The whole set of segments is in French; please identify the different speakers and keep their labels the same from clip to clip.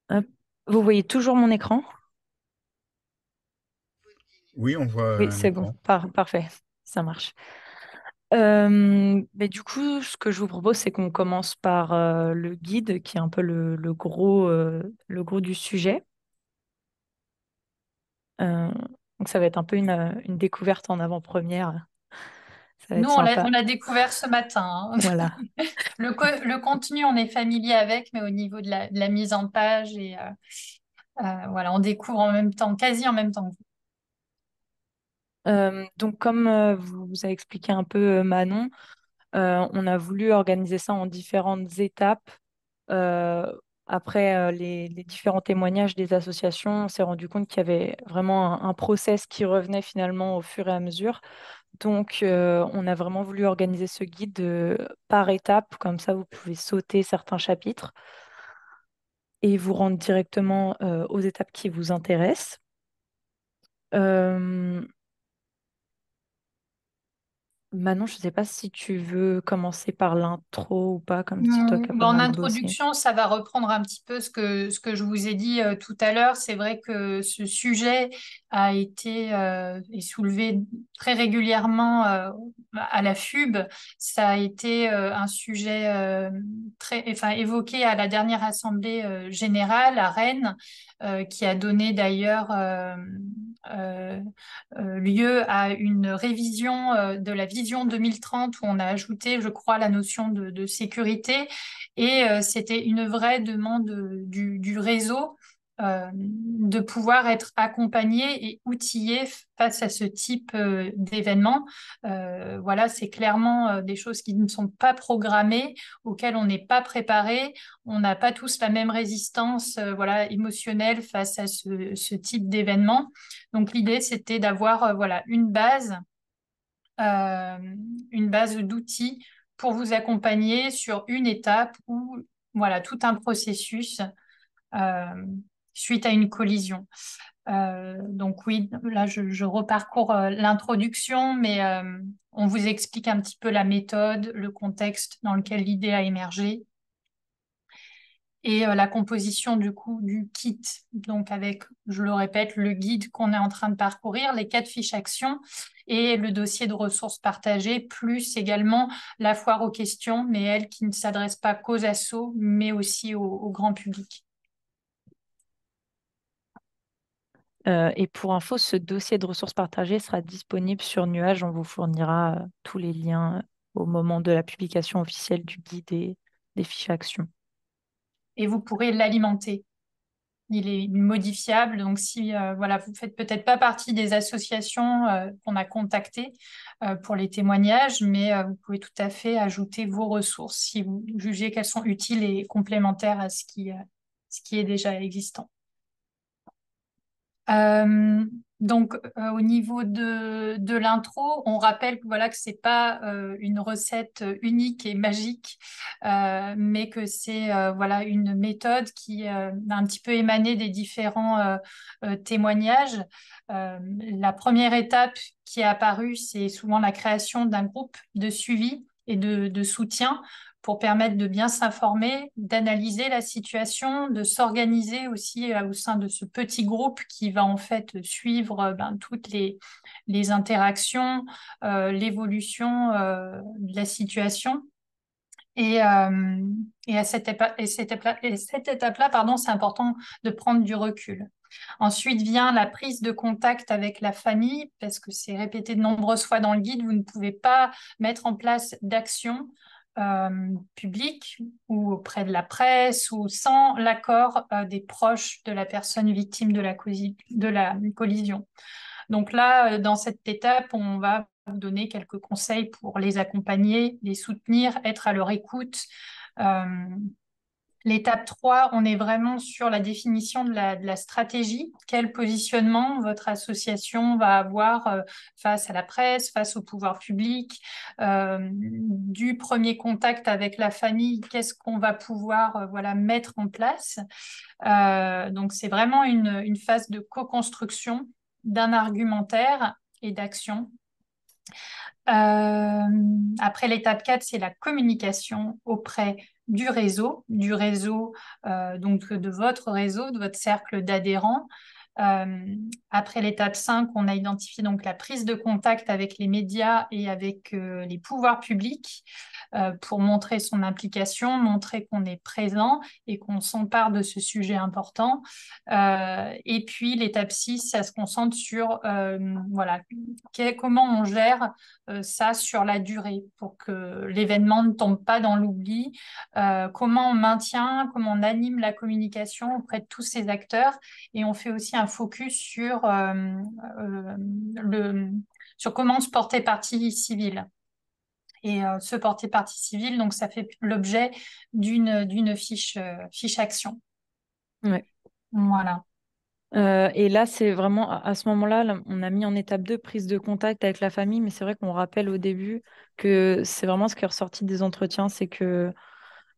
Speaker 1: Hop. Vous voyez toujours mon écran?
Speaker 2: Oui, on voit
Speaker 1: Oui,
Speaker 2: un
Speaker 1: c'est bon.
Speaker 2: écran.
Speaker 1: Parfait. Ça marche. Mais du coup, ce que je vous propose, c'est qu'on commence par le guide, qui est un peu le gros du sujet. Euh, donc, ça va être un peu une découverte en avant-première. Ça va être
Speaker 2: Nous, on
Speaker 1: sympa.
Speaker 2: l'a découvert ce matin, hein.
Speaker 1: Voilà.
Speaker 2: Le contenu, on est familier avec, mais au niveau de la mise en page, voilà, on découvre en même temps, quasi en même temps que
Speaker 1: Donc, comme vous a expliqué un peu Manon, on a voulu organiser ça en différentes étapes. Euh, Après les différents témoignages des associations, on s'est rendu compte qu'il y avait vraiment un process qui revenait finalement au fur et à mesure. Donc, on a vraiment voulu organiser ce guide par étapes, comme ça vous pouvez sauter certains chapitres et vous rendre directement aux étapes qui vous intéressent. Euh, Manon, je ne sais pas si tu veux commencer par l'intro ou pas, comme c'est toi qui as pas
Speaker 2: En
Speaker 1: mal bossé.
Speaker 2: introduction, ça va reprendre un petit peu ce que je vous ai dit tout à l'heure. C'est vrai que ce sujet a été est soulevé très régulièrement à la FUB. Ça a été un sujet enfin, évoqué à la dernière Assemblée générale à Rennes, qui a donné d'ailleurs euh, lieu à une révision de la vision 2030 où on a ajouté, je crois, la notion de sécurité. Et c'était une vraie demande du réseau de pouvoir être accompagné et outillé face à ce type d'événement. Voilà, c'est clairement des choses qui ne sont pas programmées, auxquelles on n'est pas préparé. On n'a pas tous la même résistance, voilà, émotionnelle face à ce type d'événement. Donc l'idée, c'était d'avoir voilà, euh, une base d'outils pour vous accompagner sur une étape ou voilà, tout un processus euh, suite à une collision. Donc oui, là je reparcours l'introduction, mais on vous explique un petit peu la méthode, le contexte dans lequel l'idée a émergé et la composition du coup du kit. Donc avec, je le répète, le guide qu'on est en train de parcourir, les 4 fiches actions et le dossier de ressources partagées, plus également la foire aux questions, mais elle qui ne s'adresse pas qu'aux assos, mais aussi au grand public.
Speaker 1: Et pour info, ce dossier de ressources partagées sera disponible sur Nuage. On vous fournira tous les liens au moment de la publication officielle du guide et des fiches actions.
Speaker 2: Et vous pourrez l'alimenter. Il est modifiable, donc si voilà, vous faites peut-être pas partie des associations qu'on a contactées pour les témoignages, mais vous pouvez tout à fait ajouter vos ressources si vous jugez qu'elles sont utiles et complémentaires à ce qui est déjà existant. Euh, au niveau de l'intro, on rappelle que voilà que c'est pas une recette unique et magique, mais que c'est voilà une méthode qui a un petit peu émané des différents témoignages. La première étape qui est apparue, c'est souvent la création d'un groupe de suivi et de soutien pour permettre de bien s'informer, d'analyser la situation, de s'organiser aussi au sein de ce petit groupe qui va en fait suivre toutes les interactions, l'évolution de la situation. Et, euh, et à cette étape-là, pardon, c'est important de prendre du recul. Ensuite vient la prise de contact avec la famille, parce que c'est répété de nombreuses fois dans le guide, vous ne pouvez pas mettre en place d'action publique ou auprès de la presse ou sans l'accord des proches de la personne victime de la collision. Donc là, dans cette étape, on va vous donner quelques conseils pour les accompagner, les soutenir, être à leur écoute. Euh, L'étape 3, on est vraiment sur la définition de la stratégie. Quel positionnement votre association va avoir face à la presse, face au pouvoir public, du premier contact avec la famille, qu'est-ce qu'on va pouvoir voilà, mettre en place. Donc c'est vraiment une phase de co-construction d'un argumentaire et d'action. Après, l'étape 4, c'est la communication auprès du réseau donc de votre réseau, de votre cercle d'adhérents. Après l'étape 5, on a identifié donc la prise de contact avec les médias et avec les pouvoirs publics pour montrer son implication, montrer qu'on est présent et qu'on s'empare de ce sujet important. Et puis l'étape 6, ça se concentre sur voilà, comment on gère ça sur la durée pour que l'événement ne tombe pas dans l'oubli, comment on maintient, comment on anime la communication auprès de tous ces acteurs et on fait aussi un focus euh, le, sur comment se porter partie civile. Et se porter partie civile, donc ça fait l'objet d'une fiche action.
Speaker 1: Ouais.
Speaker 2: Voilà.
Speaker 1: Et là, c'est vraiment à ce moment-là, là, on a mis en étape 2 prise de contact avec la famille, mais c'est vrai qu'on rappelle au début que c'est vraiment ce qui est ressorti des entretiens, c'est que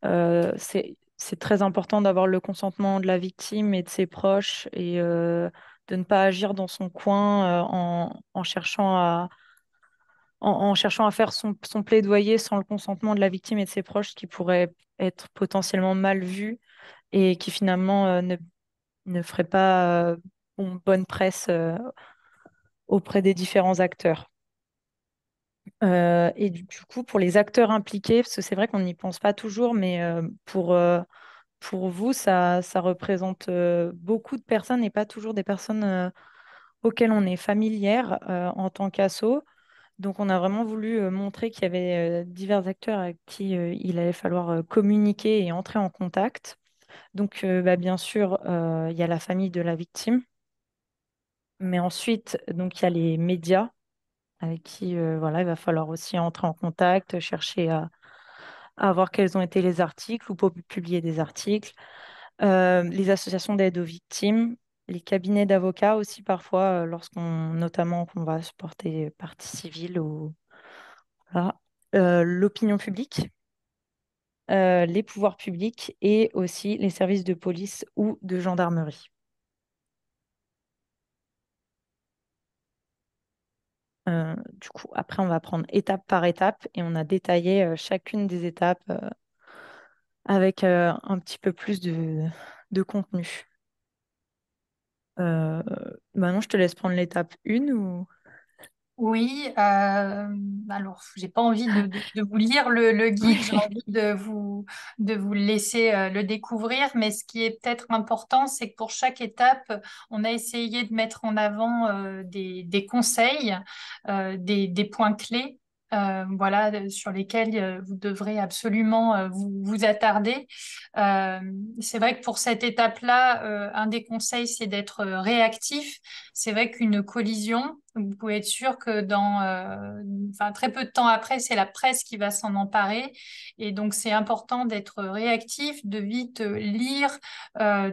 Speaker 1: c'est très important d'avoir le consentement de la victime et de ses proches et de ne pas agir dans son coin en cherchant à faire son plaidoyer sans le consentement de la victime et de ses proches, ce qui pourrait être potentiellement mal vu et qui finalement ne ferait pas bonne presse auprès des différents acteurs. Et du coup, pour les acteurs impliqués, parce que c'est vrai qu'on n'y pense pas toujours, mais pour vous, ça représente beaucoup de personnes et pas toujours des personnes auxquelles on est familière en tant qu'asso. Donc, on a vraiment voulu montrer qu'il y avait divers acteurs avec qui il allait falloir communiquer et entrer en contact. Donc, bah, bien sûr, il y a la famille de la victime, mais ensuite, donc, il y a les médias avec qui voilà, il va falloir aussi entrer en contact, chercher à voir quels ont été les articles ou publier des articles. Les associations d'aide aux victimes, les cabinets d'avocats aussi parfois, notamment qu'on va se porter partie civile ou voilà. L'opinion publique, les pouvoirs publics et aussi les services de police ou de gendarmerie. Du coup, après, on va prendre étape par étape et on a détaillé chacune des étapes avec un petit peu plus de contenu. Euh, Maintenant, je te laisse prendre l'étape 1 ou...
Speaker 2: Oui, alors j'ai pas envie de vous lire le guide, j'ai envie de vous laisser le découvrir, mais ce qui est peut-être important, c'est que pour chaque étape, on a essayé de mettre en avant des conseils, des points clés. Voilà, sur lesquels vous devrez absolument vous attarder. Euh, c'est vrai que pour cette étape-là, un des conseils, c'est d'être réactif. C'est vrai qu'une collision, vous pouvez être sûr que enfin, très peu de temps après, c'est la presse qui va s'en emparer. Et donc, c'est important d'être réactif, de vite lire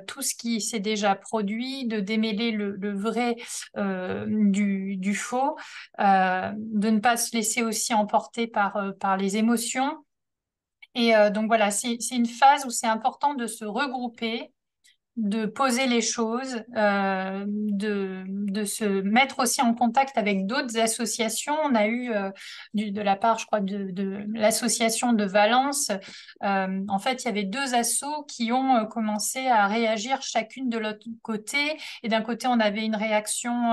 Speaker 2: tout ce qui s'est déjà produit, de démêler le vrai du faux, de ne pas se laisser aussi emporter par les émotions. Et donc voilà, c'est une phase où c'est important de se regrouper, de poser les choses, de se mettre aussi en contact avec d'autres associations. On a eu de la part, je crois, de l'association de Valence. En fait, il y avait deux assos qui ont commencé à réagir chacune de l'autre côté. Et d'un côté, on avait une réaction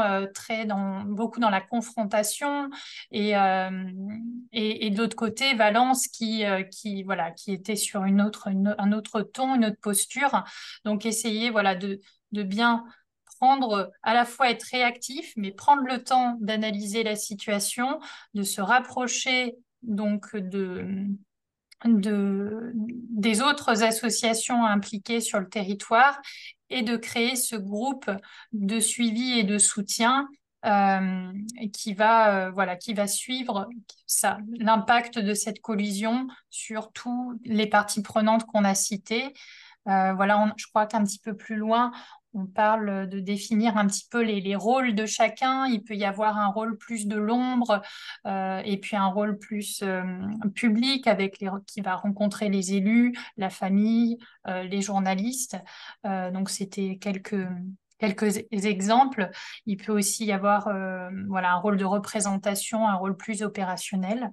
Speaker 2: beaucoup dans la confrontation, et, euh, et de l'autre côté, Valence voilà, qui était sur un autre ton, une autre posture. Donc, essayer voilà, de bien prendre, à la fois être réactif, mais prendre le temps d'analyser la situation, de se rapprocher donc des autres associations impliquées sur le territoire et de créer ce groupe de suivi et de soutien voilà, qui va suivre ça, l'impact de cette collision sur toutes les parties prenantes qu'on a citées. Voilà, je crois qu'un petit peu plus loin, on parle de définir un petit peu les rôles de chacun. Il peut y avoir un rôle plus de l'ombre et puis un rôle plus public qui va rencontrer les élus, la famille, les journalistes. Donc c'était quelques exemples. Il peut aussi y avoir voilà, un rôle de représentation, un rôle plus opérationnel.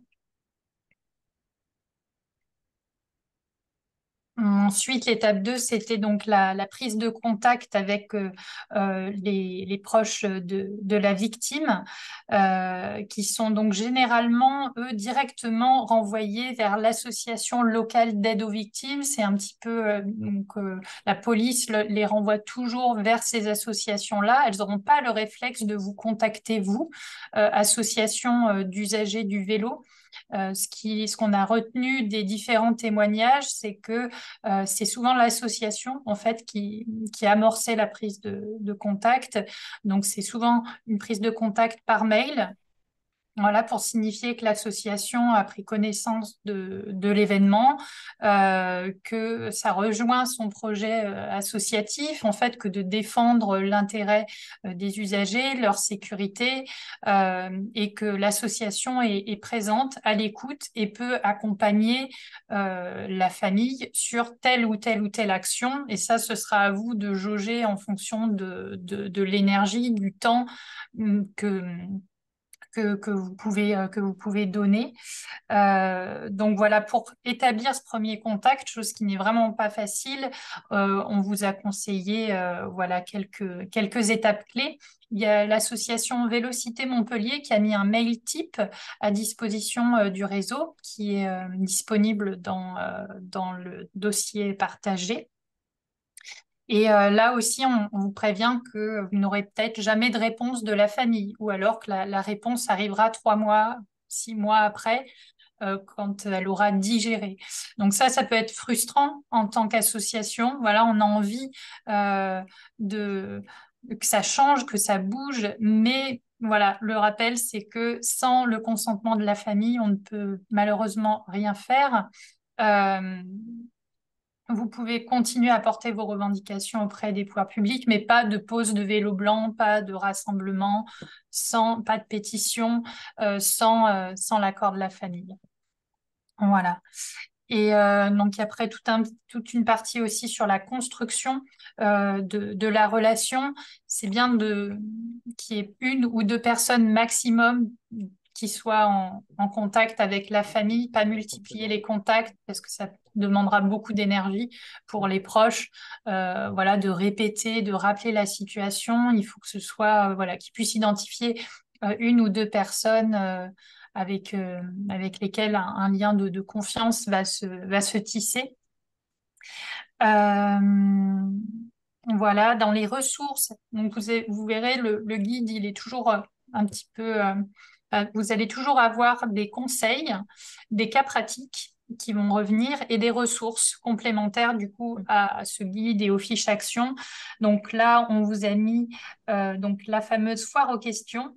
Speaker 2: Ensuite, l'étape 2, c'était donc la prise de contact avec les proches de la victime, qui sont donc généralement, eux, directement renvoyés vers l'association locale d'aide aux victimes. C'est un petit peu, la police les renvoie toujours vers ces associations-là. Elles n'auront pas le réflexe de vous contacter, vous, association d'usagers du vélo. Ce qu'on a retenu des différents témoignages, c'est que c'est souvent l'association en fait qui amorçait la prise de contact. Donc c'est souvent une prise de contact par mail. Voilà, pour signifier que l'association a pris connaissance de l'événement, que ça rejoint son projet associatif, en fait, que de défendre l'intérêt des usagers, leur sécurité, et que l'association est présente, à l'écoute et peut accompagner la famille sur telle ou telle ou telle action. Et ça, ce sera à vous de jauger en fonction de l'énergie, du temps que que vous pouvez donner. Donc voilà, pour établir ce premier contact, chose qui n'est vraiment pas facile, on vous a conseillé voilà, quelques étapes clés. Il y a l'association Vélocité Montpellier qui a mis un mail type à disposition du réseau qui est disponible dans le dossier partagé. Et là aussi, on vous prévient que vous n'aurez peut-être jamais de réponse de la famille, ou alors que la réponse arrivera 3 mois, 6 mois après, quand elle aura digéré. Donc ça peut être frustrant en tant qu'association. Voilà, on a envie de que ça change, que ça bouge, mais voilà, le rappel, c'est que sans le consentement de la famille, on ne peut malheureusement rien faire. Euh, Vous pouvez continuer à porter vos revendications auprès des pouvoirs publics, mais pas de pose de vélo blanc, pas de rassemblement, pas de pétition, sans l'accord de la famille. Voilà. Et donc après toute une partie aussi sur la construction de la relation, c'est bien qu'il y ait une ou deux personnes maximum qui soient en contact avec la famille, pas multiplier les contacts parce que ça demandera beaucoup d'énergie pour les proches. Voilà, de répéter, de rappeler la situation. Il faut que ce soit voilà, qu'ils puissent identifier une ou deux personnes. Avec lesquels un lien de confiance va se tisser. Euh, voilà, dans les ressources, donc vous verrez, le guide, il est toujours un petit peu... vous allez toujours avoir des conseils, des cas pratiques qui vont revenir et des ressources complémentaires du coup à ce guide et aux fiches actions. Donc là, on vous a mis donc la fameuse foire aux questions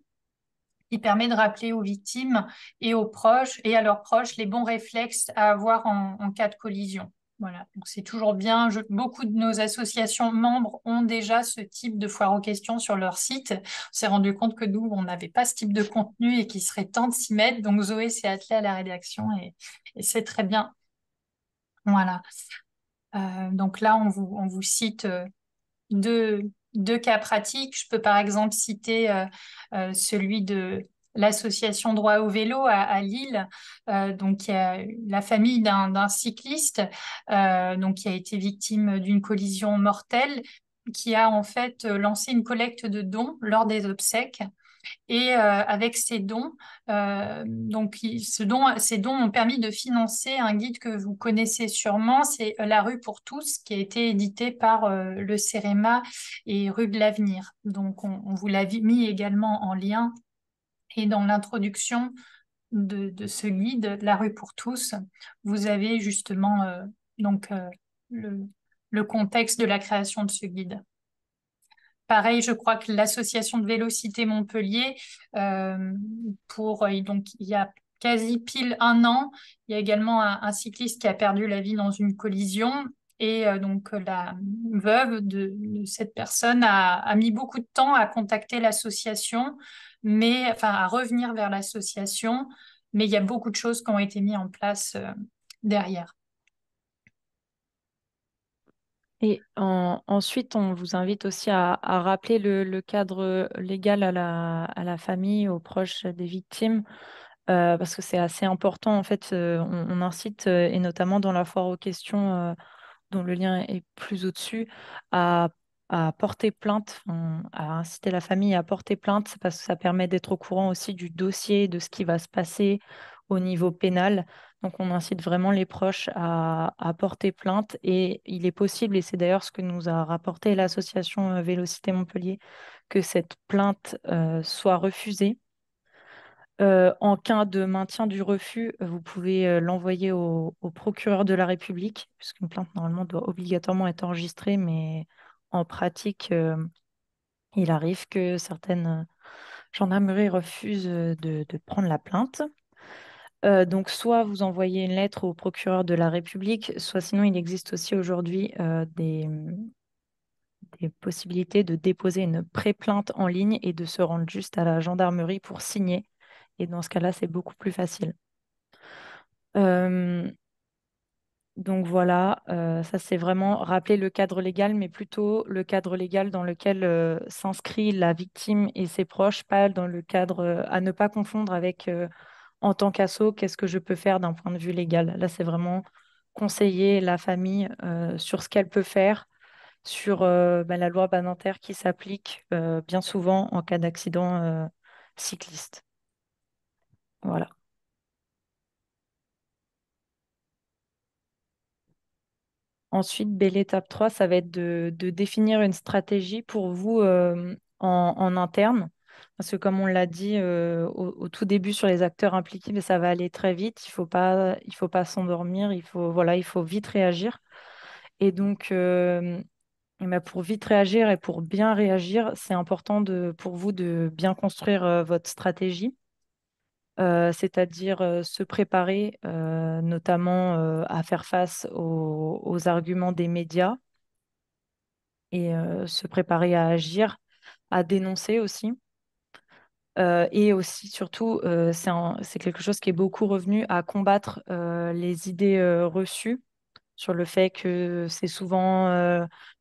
Speaker 2: qui permet de rappeler aux victimes et aux proches et à leurs proches les bons réflexes à avoir en cas de collision. Voilà, donc c'est toujours bien. Beaucoup de nos associations membres ont déjà ce type de foire aux questions sur leur site. On s'est rendu compte que nous, on n'avait pas ce type de contenu et qu'il serait temps de s'y mettre. Donc Zoé s'est attelée à la rédaction et c'est très bien. Voilà. Donc là, on vous cite deux cas pratiques. Je peux par exemple citer celui de l'association Droit au vélo à Lille. Donc, il y a la famille d'un cycliste donc, qui a été victime d'une collision mortelle, qui a en fait lancé une collecte de dons lors des obsèques. Et avec ces dons, ces dons ont permis de financer un guide que vous connaissez sûrement, c'est La rue pour tous, qui a été édité par le CEREMA et Rue de l'Avenir. Donc, on vous l'a mis également en lien. Et dans l'introduction de ce guide, La rue pour tous, vous avez justement donc, le, le contexte de la création de ce guide. Pareil, je crois que l'association de Vélocité Montpellier, donc il y a quasi pile un an, il y a également un cycliste qui a perdu la vie dans une collision. Et donc la veuve de cette personne a mis beaucoup de temps à contacter l'association, mais enfin à revenir vers l'association, mais il y a beaucoup de choses qui ont été mises en place derrière.
Speaker 1: Et ensuite, on vous invite aussi à rappeler le cadre légal à la famille, aux proches des victimes, parce que c'est assez important. En fait, on incite, et notamment dans la foire aux questions, dont le lien est plus au-dessus, à, à porter plainte, à inciter la famille à porter plainte, parce que ça permet d'être au courant aussi du dossier, de ce qui va se passer au niveau pénal. Donc, on incite vraiment les proches à porter plainte et il est possible, et c'est d'ailleurs ce que nous a rapporté l'association Vélocité Montpellier, que cette plainte soit refusée. En cas de maintien du refus, vous pouvez l'envoyer au procureur de la République, puisqu'une plainte normalement doit obligatoirement être enregistrée, mais en pratique, il arrive que certaines gendarmeries refusent de prendre la plainte. Donc, soit vous envoyez une lettre au procureur de la République, soit sinon il existe aussi aujourd'hui des possibilités de déposer une pré-plainte en ligne et de se rendre juste à la gendarmerie pour signer. Et dans ce cas-là, c'est beaucoup plus facile. Euh, donc voilà, ça c'est vraiment rappeler le cadre légal, mais plutôt le cadre légal dans lequel s'inscrit la victime et ses proches, pas dans le cadre à ne pas confondre avec en tant qu'asso, qu'est-ce que je peux faire d'un point de vue légal. Là, c'est vraiment conseiller la famille sur ce qu'elle peut faire, sur la loi banentaire qui s'applique bien souvent en cas d'accident cycliste. Voilà. Ensuite, belle étape 3, ça va être de définir une stratégie pour vous en interne. Parce que comme on l'a dit au tout début sur les acteurs impliqués, mais ça va aller très vite. Il faut pas s'endormir. Voilà, il faut vite réagir. Et donc, pour vite réagir et pour bien réagir, c'est important pour vous de bien construire votre stratégie. C'est-à-dire se préparer notamment à faire face aux arguments des médias et se préparer à agir, à dénoncer aussi. Et aussi, surtout, c'est quelque chose qui est beaucoup revenu à combattre les idées reçues sur le fait que c'est souvent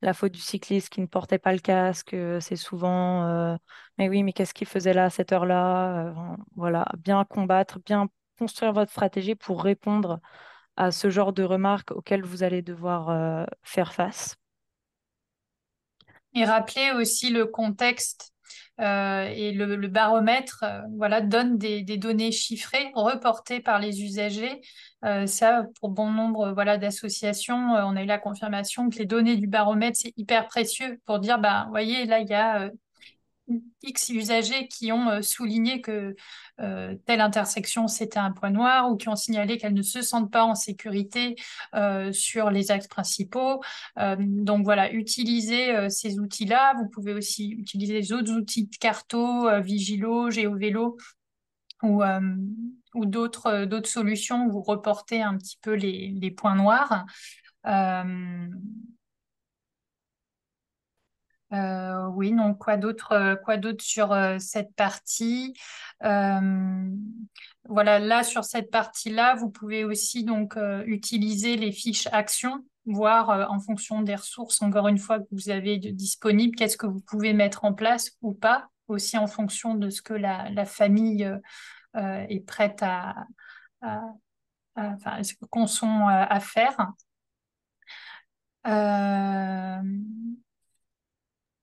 Speaker 1: la faute du cycliste qui ne portait pas le casque, c'est souvent mais oui, mais qu'est-ce qu'il faisait là à cette heure-là? Voilà, bien combattre, bien construire votre stratégie pour répondre à ce genre de remarques auxquelles vous allez devoir faire face.
Speaker 2: Et rappeler aussi le contexte et le baromètre, voilà, donne des données chiffrées reportées par les usagers. Ça, pour bon nombre, voilà, d'associations, on a eu la confirmation que les données du baromètre, c'est hyper précieux pour dire, bah, voyez, là, il y a X usagers qui ont souligné que telle intersection, c'était un point noir ou qui ont signalé qu'elles ne se sentent pas en sécurité sur les axes principaux. Donc voilà, utilisez ces outils-là. Vous pouvez aussi utiliser les autres outils de carto, Vigilo, GeoVélo ou, euh, ou d'autres solutions où vous reportez un petit peu les points noirs. Euh, oui, non, quoi d'autre sur cette partie? Euh, voilà, là, sur cette partie-là, vous pouvez aussi donc utiliser les fiches actions, voir en fonction des ressources, encore une fois, que vous avez disponibles, qu'est-ce que vous pouvez mettre en place ou pas, aussi en fonction de ce que la famille est prête à- enfin, ce qu'on sont à faire. Euh,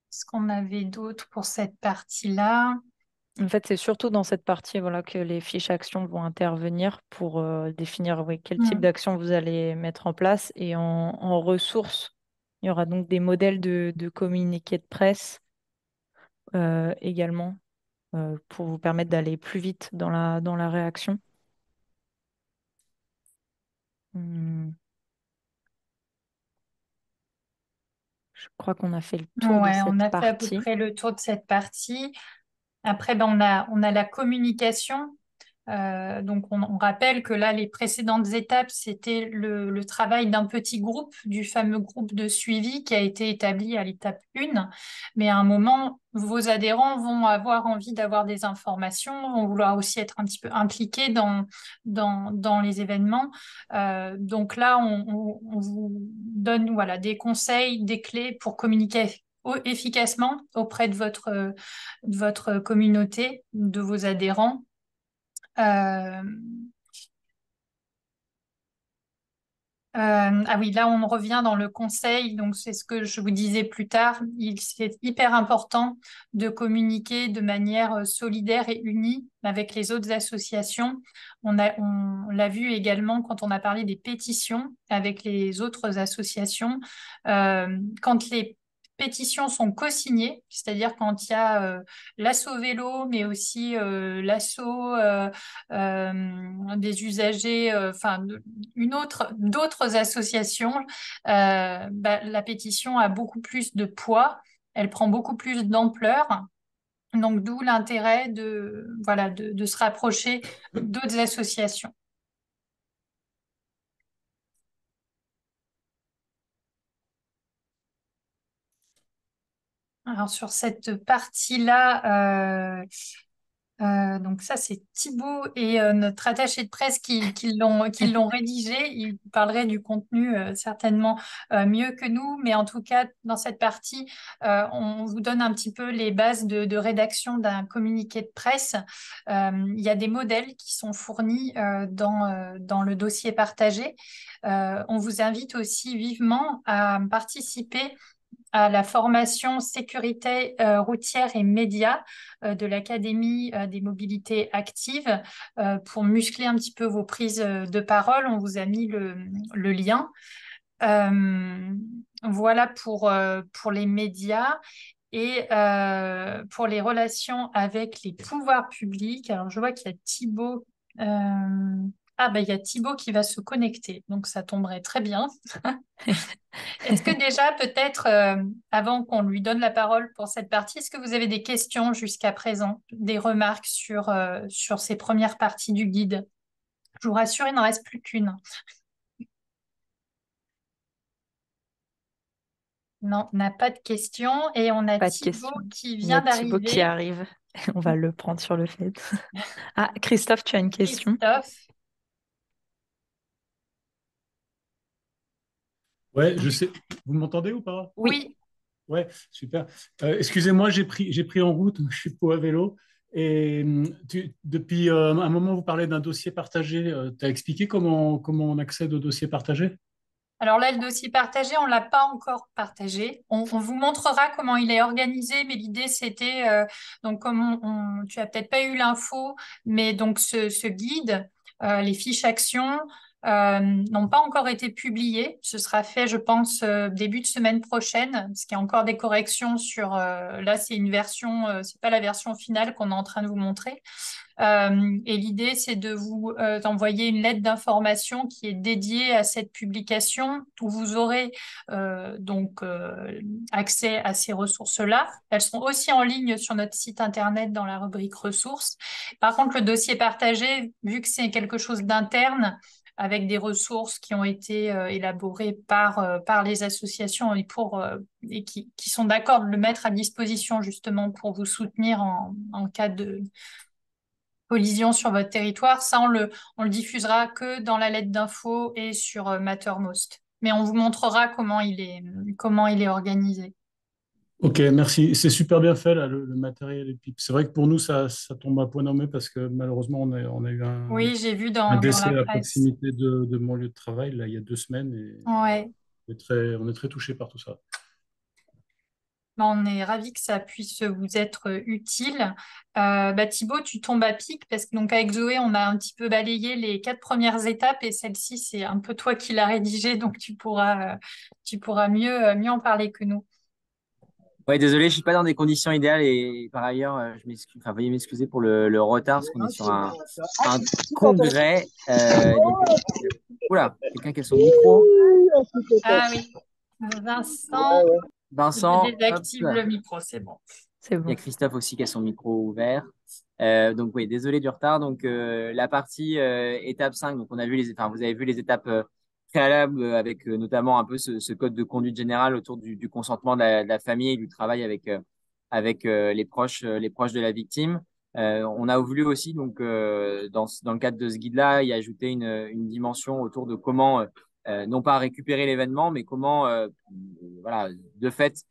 Speaker 2: Est-ce qu'on avait d'autres pour cette partie-là?
Speaker 1: En fait, c'est surtout dans cette partie voilà, que les fiches actions vont intervenir pour définir oui, quel type
Speaker 2: Hmm.
Speaker 1: d'action vous allez mettre en place. Et en ressources, il y aura donc des modèles de communiqués de presse également pour vous permettre d'aller plus vite dans la réaction. Hmm, je crois qu'on a fait le tour de
Speaker 2: Ouais, on
Speaker 1: cette
Speaker 2: a fait à peu
Speaker 1: partie.
Speaker 2: près le tour de cette partie. Après, ben, on a la communication. Donc, on rappelle que là, les précédentes étapes, c'était le travail d'un petit groupe, du fameux groupe de suivi qui a été établi à l'étape 1. Mais à un moment, vos adhérents vont avoir envie d'avoir des informations, vont vouloir aussi être un petit peu impliqués dans les événements. Donc là, on vous donne voilà, des conseils, des clés pour communiquer efficacement auprès de votre communauté, de vos adhérents. Euh, ah oui, là on revient dans le conseil, donc c'est ce que je vous disais plus tard. C'est hyper important de communiquer de manière solidaire et unie avec les autres associations. On l'a vu également quand on a parlé des pétitions avec les autres associations. Quand les pétitions sont co-signées, c'est-à-dire quand il y a l'assaut vélo, mais aussi l'assaut des usagers, d'autres associations, la pétition a beaucoup plus de poids, elle prend beaucoup plus d'ampleur. Donc, d'où l'intérêt voilà, de se rapprocher d'autres associations. Alors, sur cette partie-là, donc ça, c'est Thibaut et notre attaché de presse qui l'ont rédigé. Il parlerait du contenu certainement mieux que nous, mais en tout cas, dans cette partie, on vous donne un petit peu les bases de rédaction d'un communiqué de presse. Il y a des modèles qui sont fournis dans le dossier partagé. On vous invite aussi vivement à participer à la formation sécurité routière et médias de l'Académie des mobilités actives pour muscler un petit peu vos prises de parole. On vous a mis le lien. Euh, voilà pour les médias. Et pour les relations avec les pouvoirs publics, alors je vois qu'il y a Thibaut. Ah ben il y a Thibaut qui va se connecter, donc ça tomberait très bien. Est-ce que déjà, peut-être, avant qu'on lui donne la parole pour cette partie, est-ce que vous avez des questions jusqu'à présent, des remarques sur ces premières parties du guide? Je vous rassure, il n'en reste plus qu'une. Non, on n'a pas de questions. Et on a
Speaker 1: Pas de
Speaker 2: Thibaut
Speaker 1: question.
Speaker 2: qui
Speaker 1: Il y a
Speaker 2: vient
Speaker 1: Thibaut qui
Speaker 2: d'arriver.
Speaker 1: arrive. On va le prendre sur le fait. Ah, Christophe, tu as une question?
Speaker 2: Christophe.
Speaker 3: Ouais, je sais. Vous m'entendez ou pas?
Speaker 1: Oui,
Speaker 2: Oui.
Speaker 3: Ouais, super. Excusez-moi, j'ai pris en route, je suis pas à vélo. Et depuis un moment, vous parlez d'un dossier partagé. Tu as expliqué comment on accède au dossier partagé?
Speaker 2: Alors là, le dossier partagé, on ne l'a pas encore partagé. On vous montrera comment il est organisé, mais l'idée, c'était, donc comme tu as peut-être pas eu l'info, mais donc ce guide, les fiches actions, n'ont pas encore été publiées. Ce sera fait, je pense, début de semaine prochaine, parce qu'il y a encore des corrections là, c'est une version, c'est pas la version finale qu'on est en train de vous montrer. Et l'idée, c'est de vous envoyer une lettre d'information qui est dédiée à cette publication où vous aurez accès à ces ressources-là. Elles sont aussi en ligne sur notre site internet dans la rubrique ressources. Par contre, le dossier partagé, vu que c'est quelque chose d'interne, avec des ressources qui ont été élaborées par les associations et qui sont d'accord de le mettre à disposition justement pour vous soutenir en cas de collision sur votre territoire. Ça, on le diffusera que dans la lettre d'info et sur Mattermost. Mais on vous montrera comment il est organisé.
Speaker 3: Ok, merci. C'est super bien fait, là, le matériel. Et puis, c'est vrai que pour nous, ça tombe à point nommé parce que malheureusement, on a eu
Speaker 2: Oui, j'ai vu
Speaker 3: un
Speaker 2: dans la
Speaker 3: décès à
Speaker 2: presse.
Speaker 3: proximité de mon lieu de travail, là, il y a 2 semaines. Et
Speaker 2: Ouais.
Speaker 3: on est très touchés par tout ça.
Speaker 2: On est ravis que ça puisse vous être utile. Thibaut, tu tombes à pic parce que donc avec Zoé, on a un petit peu balayé les 4 premières étapes et celle-ci, c'est un peu toi qui l'as rédigée, donc tu pourras mieux en parler que nous.
Speaker 4: Ouais, désolé, je suis pas dans des conditions idéales et par ailleurs, je m'excuse, enfin, veuillez m'excuser pour le retard parce qu'on est sur un congrès. Oula, quelqu'un qui a son micro.
Speaker 2: Ah oui, Vincent, je
Speaker 4: Vincent, hop,
Speaker 2: désactive le micro, c'est bon.
Speaker 1: c'est
Speaker 4: il y a
Speaker 1: bon.
Speaker 4: Christophe aussi qui a son micro ouvert. Donc oui, désolé du retard. Donc la partie étape 5, donc on a vu enfin, vous avez vu les étapes préalables avec notamment un peu ce code de conduite générale autour du consentement de la famille et du travail avec les proches de la victime. On a voulu aussi donc dans le cadre de ce guide-là y ajouter une dimension autour de comment non pas récupérer l'événement, mais comment, voilà, de fait,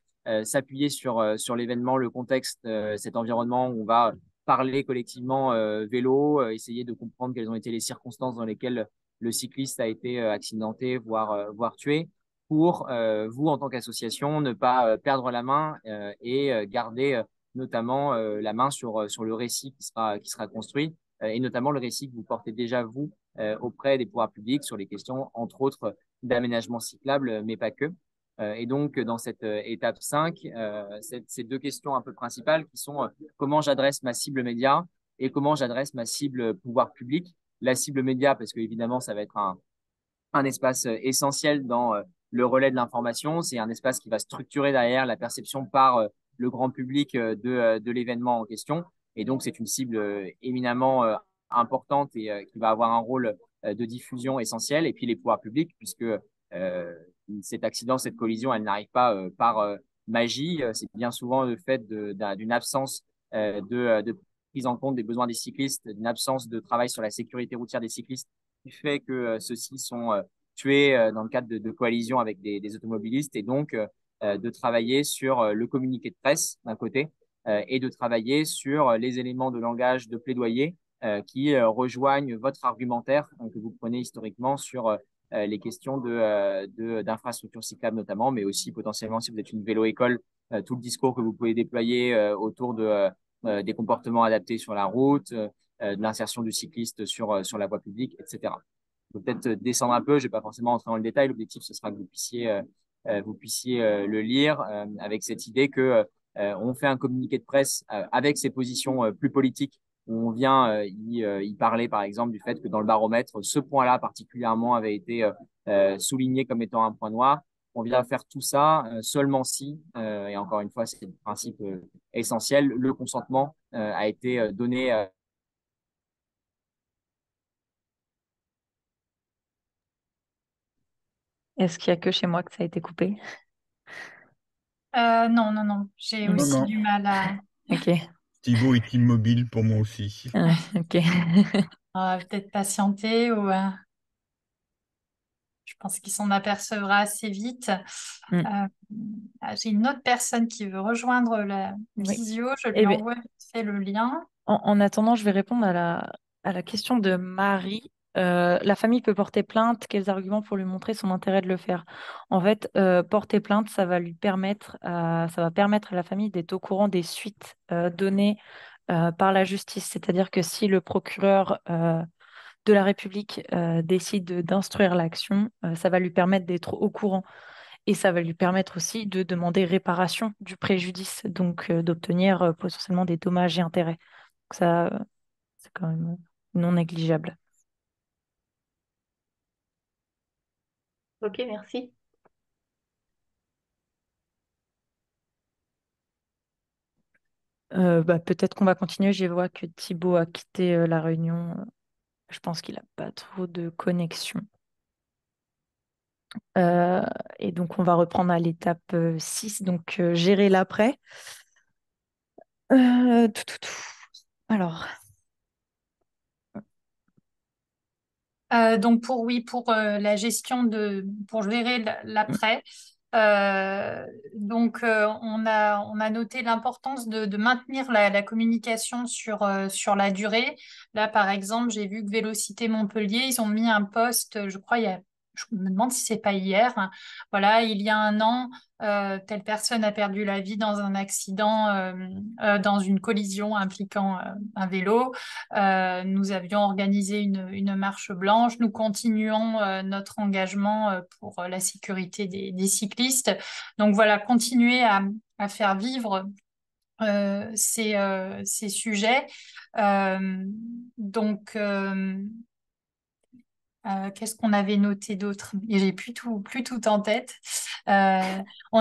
Speaker 4: s'appuyer sur l'événement, le contexte, cet environnement où on va parler collectivement vélo, essayer de comprendre quelles ont été les circonstances dans lesquelles le cycliste a été accidenté, voire tué, pour vous, en tant qu'association, ne pas perdre la main et garder notamment la main sur le récit qui sera construit, et notamment le récit que vous portez déjà, vous, auprès des pouvoirs publics sur les questions, entre autres, d'aménagement cyclable, mais pas que. Et donc, dans cette étape 5, ces deux questions un peu principales qui sont comment j'adresse ma cible média et comment j'adresse ma cible pouvoir public. La cible média, parce que évidemment, ça va être un espace essentiel dans le relais de l'information. C'est un espace qui va structurer derrière la perception par le grand public de l'événement en question. Et donc, c'est une cible éminemment importante et qui va avoir un rôle de diffusion essentiel. Et puis, les pouvoirs publics, puisque cet accident, cette collision, elle n'arrive pas par magie. C'est bien souvent le fait d'une absence de prise en compte des besoins des cyclistes, d'une absence de travail sur la sécurité routière des cyclistes qui fait que ceux-ci sont tués dans le cadre de coalitions avec des automobilistes et donc de travailler sur le communiqué de presse d'un côté et de travailler sur les éléments de langage de plaidoyer qui rejoignent votre argumentaire que vous prenez historiquement sur les questions d'infrastructures cyclables notamment, mais aussi potentiellement si vous êtes une vélo-école, tout le discours que vous pouvez déployer autour des comportements adaptés sur la route, de l'insertion du cycliste sur la voie publique, etc. Je vais peut-être descendre un peu, je ne vais pas forcément entrer dans le détail. L'objectif, ce sera que vous puissiez le lire avec cette idée que on fait un communiqué de presse avec ses positions plus politiques, où on vient y parler, par exemple, du fait que dans le baromètre, ce point-là particulièrement avait été souligné comme étant un point noir. On vient faire tout ça seulement si, et encore une fois, c'est le principe essentiel, le consentement a été donné.
Speaker 1: Est-ce qu'il y a que chez moi que ça a été coupé?
Speaker 2: Non, non, non, j'ai
Speaker 1: Hmm.
Speaker 5: Non,
Speaker 2: aussi
Speaker 5: non.
Speaker 2: du mal à...
Speaker 1: Ok.
Speaker 5: Thibaut est immobile pour moi aussi.
Speaker 1: Ouais, ok.
Speaker 2: peut-être patienter ou je pense qu'il s'en apercevra assez vite.
Speaker 1: Hmm.
Speaker 2: J'ai une autre personne qui veut rejoindre la
Speaker 1: Oui.
Speaker 2: visio. Je
Speaker 1: Eh
Speaker 2: lui
Speaker 1: bien,
Speaker 2: envoie vite fait le lien.
Speaker 1: en attendant, je vais répondre à la question de Marie. La famille peut porter plainte. Quels arguments pour lui montrer son intérêt de le faire? En fait, porter plainte, ça va permettre à la famille d'être au courant des suites données par la justice. C'est-à-dire que si le procureur de la République décide d'instruire l'action, ça va lui permettre d'être au courant. Et ça va lui permettre aussi de demander réparation du préjudice, donc d'obtenir potentiellement des dommages et intérêts. Donc ça, c'est quand même non négligeable.
Speaker 6: Ok, merci.
Speaker 1: Peut-être qu'on va continuer. Je vois que Thibaut a quitté la réunion. Je pense qu'il n'a pas trop de connexion. Euh, et donc, on va reprendre à l'étape 6, donc gérer l'après. Tout. Alors,
Speaker 2: Donc pour la gestion pour gérer l'après. On a noté l'importance de maintenir la communication sur la durée. Là, par exemple, j'ai vu que Vélocité Montpellier, ils ont mis un post, je crois, je me demande si c'est pas hier. Voilà, il y a un an, telle personne a perdu la vie dans un accident, dans une collision impliquant un vélo. Nous avions organisé une marche blanche. Nous continuons notre engagement pour la sécurité des cyclistes. Donc voilà, continuer à faire vivre ces sujets. Euh, donc, qu'est-ce qu'on avait noté d'autre? Et j'ai plus tout en tête. On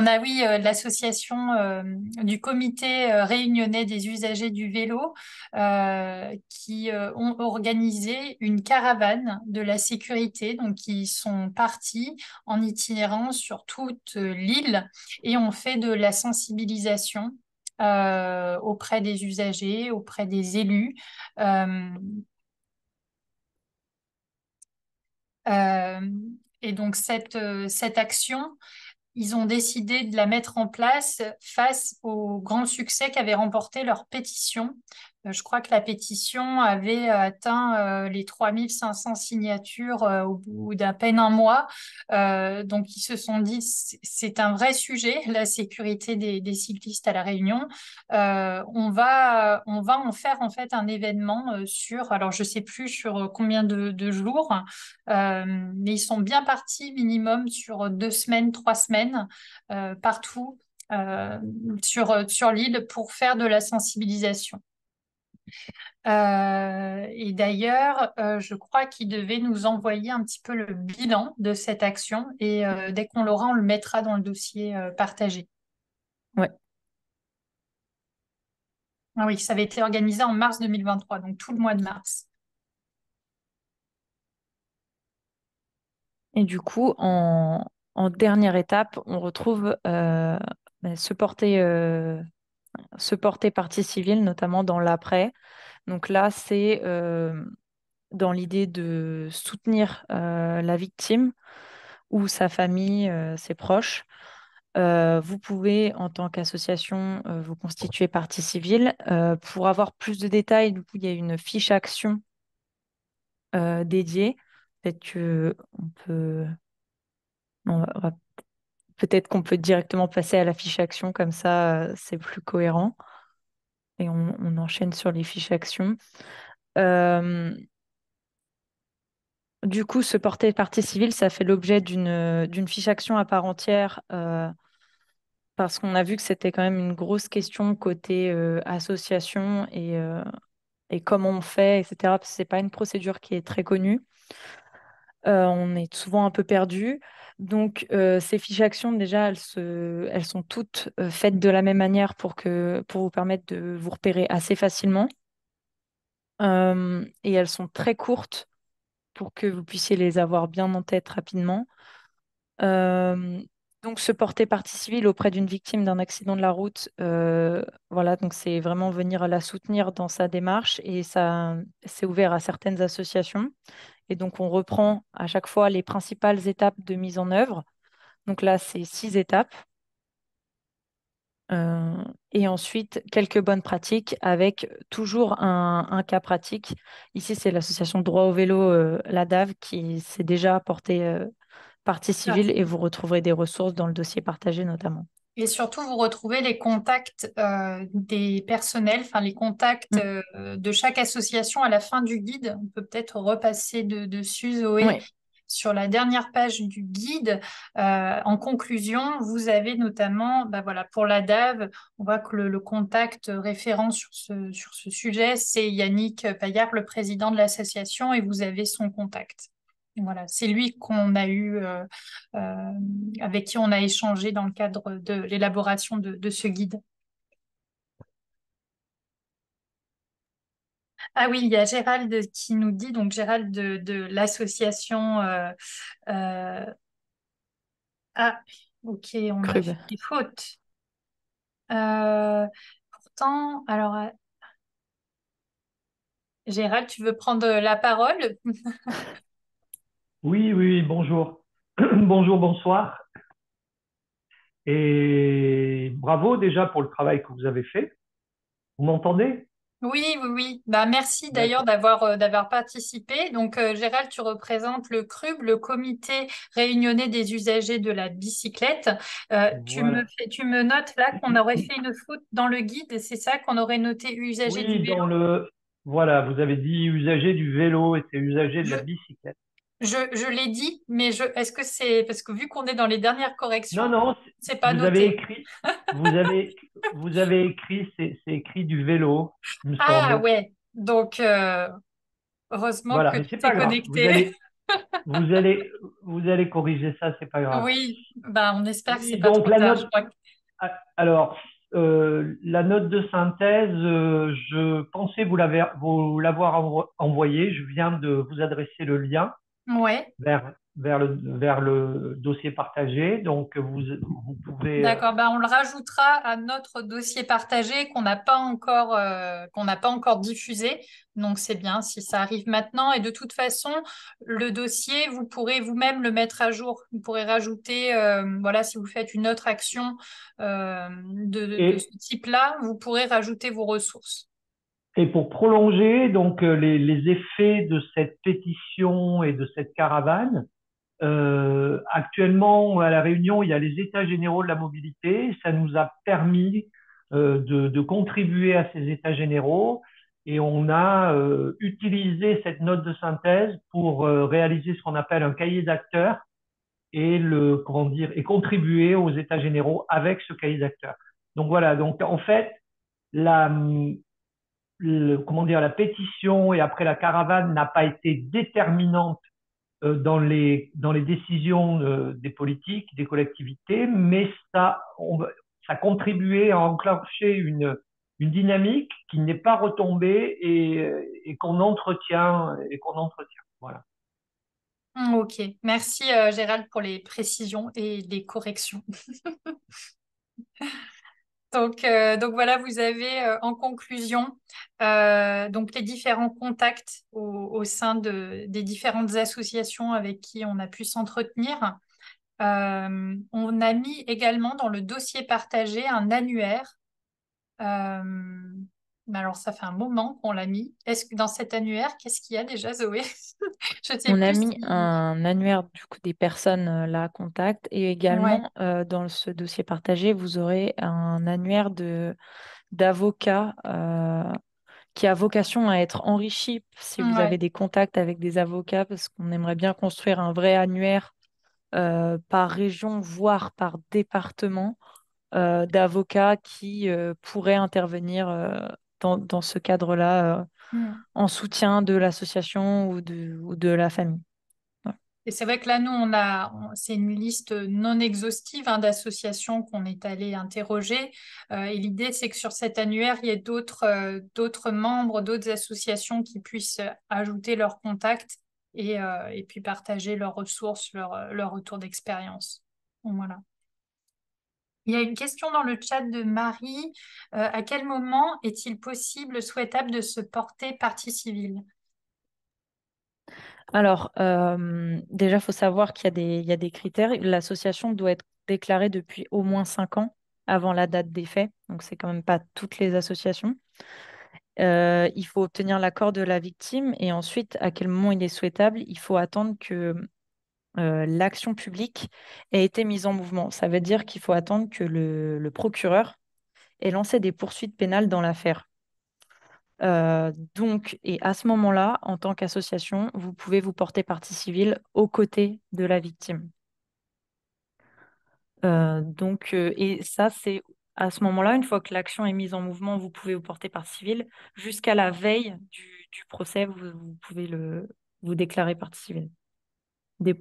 Speaker 2: a, oui, l'association du comité réunionnais des usagers du vélo qui ont organisé une caravane de la sécurité. Donc, ils sont partis en itinérance sur toute l'île et ont fait de la sensibilisation auprès des usagers, auprès des élus. Euh, Euh, Et donc, cette action, ils ont décidé de la mettre en place face au grand succès qu'avait remporté leur pétition. Je crois que la pétition avait atteint les 3500 signatures au bout d'à peine un mois. Donc, ils se sont dit, c'est un vrai sujet, la sécurité des cyclistes à La Réunion. On va en faire en fait un événement sur, alors je sais plus sur combien de jours, mais ils sont bien partis minimum sur 2 semaines, 3 semaines, partout sur l'île pour faire de la sensibilisation. Et d'ailleurs, je crois qu'ils devaient nous envoyer un petit peu le bilan de cette action et dès qu'on l'aura, on le mettra dans le dossier partagé.
Speaker 1: Ouais.
Speaker 2: Ah oui, ça avait été organisé en mars 2023, donc tout le mois de mars.
Speaker 1: Et du coup, en dernière étape, on retrouve se porter partie civile, notamment dans l'après. Donc là, c'est dans l'idée de soutenir la victime ou sa famille, ses proches. Vous pouvez, en tant qu'association, vous constituer partie civile. Pour avoir plus de détails, du coup, il y a une fiche action dédiée. Peut-être que on peut, on va- peut-être qu'on peut directement passer à la fiche action, comme ça, c'est plus cohérent. Et on enchaîne sur les fiches actions. Euh, du coup, se porter partie civile, ça fait l'objet d'une fiche action à part entière, parce qu'on a vu que c'était quand même une grosse question côté association et comment on fait, etc. Parce que c'est pas une procédure qui est très connue. On est souvent un peu perdu. Donc, ces fiches actions, déjà, elles sont toutes faites de la même manière pour vous permettre de vous repérer assez facilement. Et elles sont très courtes pour que vous puissiez les avoir bien en tête rapidement. Euh, donc, se porter partie civile auprès d'une victime d'un accident de la route, voilà, donc c'est vraiment venir la soutenir dans sa démarche et ça, c'est ouvert à certaines associations. Et donc, on reprend à chaque fois les principales étapes de mise en œuvre. Donc là, c'est 6 étapes. Euh, et ensuite, quelques bonnes pratiques avec toujours un cas pratique. Ici, c'est l'association Droit au vélo, la DAV, qui s'est déjà portée partie civile et vous retrouverez des ressources dans le dossier partagé notamment.
Speaker 2: Et surtout, vous retrouvez les contacts des personnels, enfin les contacts
Speaker 1: Mm.
Speaker 2: de chaque association à la fin du guide. On peut peut-être repasser dessus, Zoé.
Speaker 1: Oui,
Speaker 2: Sur la dernière page du guide, en conclusion, vous avez notamment, bah voilà, pour la DAV, on voit que le contact référent sur ce sujet, c'est Yannick Paillard, le président de l'association, et vous avez son contact. Voilà, c'est lui qu'on a eu, avec qui on a échangé dans le cadre de l'élaboration de ce guide. Ah oui, il y a Gérald qui nous dit, donc Gérald de l'association. Euh, ah, ok, on a fait
Speaker 1: Crube.
Speaker 2: des fautes. Euh, pourtant, alors, Gérald, tu veux prendre la parole?
Speaker 7: Oui, oui, oui, bonjour. Bonjour, bonsoir. Et bravo déjà pour le travail que vous avez fait. Vous m'entendez?
Speaker 2: Oui, oui, oui. Bah, merci d'ailleurs
Speaker 7: D'accord.
Speaker 2: d'avoir participé. Donc, Gérald, tu représentes le CRUB, le Comité réunionnais des usagers de la bicyclette.
Speaker 7: Voilà.
Speaker 2: Tu me notes là qu'on aurait fait une faute dans le guide, c'est ça, qu'on aurait noté usagers du
Speaker 7: Oui,
Speaker 2: vélo.
Speaker 7: voilà, vous avez dit usager du vélo et c'est usager de
Speaker 2: Je,
Speaker 7: la bicyclette.
Speaker 2: je l'ai dit, mais est-ce que c'est parce que vu qu'on est dans les dernières
Speaker 7: Non,
Speaker 2: corrections,
Speaker 7: non,
Speaker 2: c'est pas
Speaker 7: vous avez
Speaker 2: noté.
Speaker 7: écrit, vous avez, vous avez écrit, c'est écrit du vélo, il me
Speaker 2: Ah
Speaker 7: semble.
Speaker 2: ouais. Donc, heureusement
Speaker 7: Voilà,
Speaker 2: que
Speaker 7: mais
Speaker 2: tu
Speaker 7: c'est
Speaker 2: t'es
Speaker 7: pas grave.
Speaker 2: connecté.
Speaker 7: Vous allez, vous allez corriger ça, c'est pas grave.
Speaker 2: Oui, bah, on espère que c'est
Speaker 7: Oui,
Speaker 2: pas
Speaker 7: donc
Speaker 2: trop
Speaker 7: la
Speaker 2: tard. Je
Speaker 7: note.
Speaker 2: crois que
Speaker 7: Alors, la note de synthèse, je pensais vous l'avoir envoyée. Je viens de vous adresser le lien
Speaker 2: ouais,
Speaker 7: vers, vers le dossier partagé. Donc, vous pouvez.
Speaker 2: D'accord, ben on le rajoutera à notre dossier partagé qu'on n'a pas encore diffusé. Donc c'est bien si ça arrive maintenant. Et de toute façon, le dossier, vous pourrez vous-même le mettre à jour. Vous pourrez rajouter, voilà, si vous faites une autre action de ce
Speaker 7: Et,
Speaker 2: type-là, vous pourrez rajouter vos ressources.
Speaker 7: et pour prolonger donc les effets de cette pétition et de cette caravane, actuellement, à La Réunion, il y a les États généraux de la mobilité. Ça nous a permis de contribuer à ces États généraux et on a utilisé cette note de synthèse pour réaliser ce qu'on appelle un cahier d'acteurs et comment dire, et contribuer aux États généraux avec ce cahier d'acteurs. Donc voilà. Donc en fait, la, comment dire, la pétition et après la caravane n'a pas été déterminante dans les décisions des politiques, des collectivités, mais ça a contribué à enclencher une dynamique qui n'est pas retombée et qu'on entretient et qu'on entretient. Voilà.
Speaker 2: Ok, merci Gérald pour les précisions et les corrections. Donc voilà, vous avez en conclusion donc les différents contacts au sein des différentes associations avec qui on a pu s'entretenir. On a mis également dans le dossier partagé un annuaire. Euh, mais alors ça fait un moment qu'on l'a mis. Est-ce que dans cet annuaire, qu'est-ce qu'il y a déjà, Zoé? Je ne sais
Speaker 1: On a
Speaker 2: plus
Speaker 1: mis
Speaker 2: si.
Speaker 1: un annuaire du coup des personnes là à contact et
Speaker 2: Ouais,
Speaker 1: également dans ce dossier partagé, vous aurez un annuaire d'avocats qui a vocation à être enrichi si vous avez
Speaker 2: ouais.
Speaker 1: des contacts avec des avocats parce qu'on aimerait bien construire un vrai annuaire par région, voire par département d'avocats qui pourraient intervenir dans ce cadre-là
Speaker 2: Hmm.
Speaker 1: en soutien de l'association ou de la famille. Voilà.
Speaker 2: Et c'est vrai que là, nous, c'est une liste non exhaustive hein, d'associations qu'on est allé interroger. Et l'idée, c'est que sur cet annuaire, il y ait d'autres membres, d'autres associations qui puissent ajouter leurs contacts et puis partager leurs ressources, leur retour d'expérience. Donc, voilà. Il y a une question dans le chat de Marie. À quel moment est-il possible, souhaitable de se porter partie civile?
Speaker 1: Alors, déjà, il faut savoir il y a des critères. L'association doit être déclarée depuis au moins 5 ans avant la date des faits. Donc, c'est quand même pas toutes les associations. Il faut obtenir l'accord de la victime et ensuite, à quel moment il est souhaitable, il faut attendre que l'action publique ait été mise en mouvement. Ça veut dire qu'il faut attendre que le procureur ait lancé des poursuites pénales dans l'affaire. Donc, et à ce moment-là, en tant qu'association, vous pouvez vous porter partie civile aux côtés de la victime. Et ça, c'est à ce moment-là, une fois que l'action est mise en mouvement, vous pouvez vous porter partie civile. Jusqu'à la veille du procès, vous pouvez vous déclarer partie civile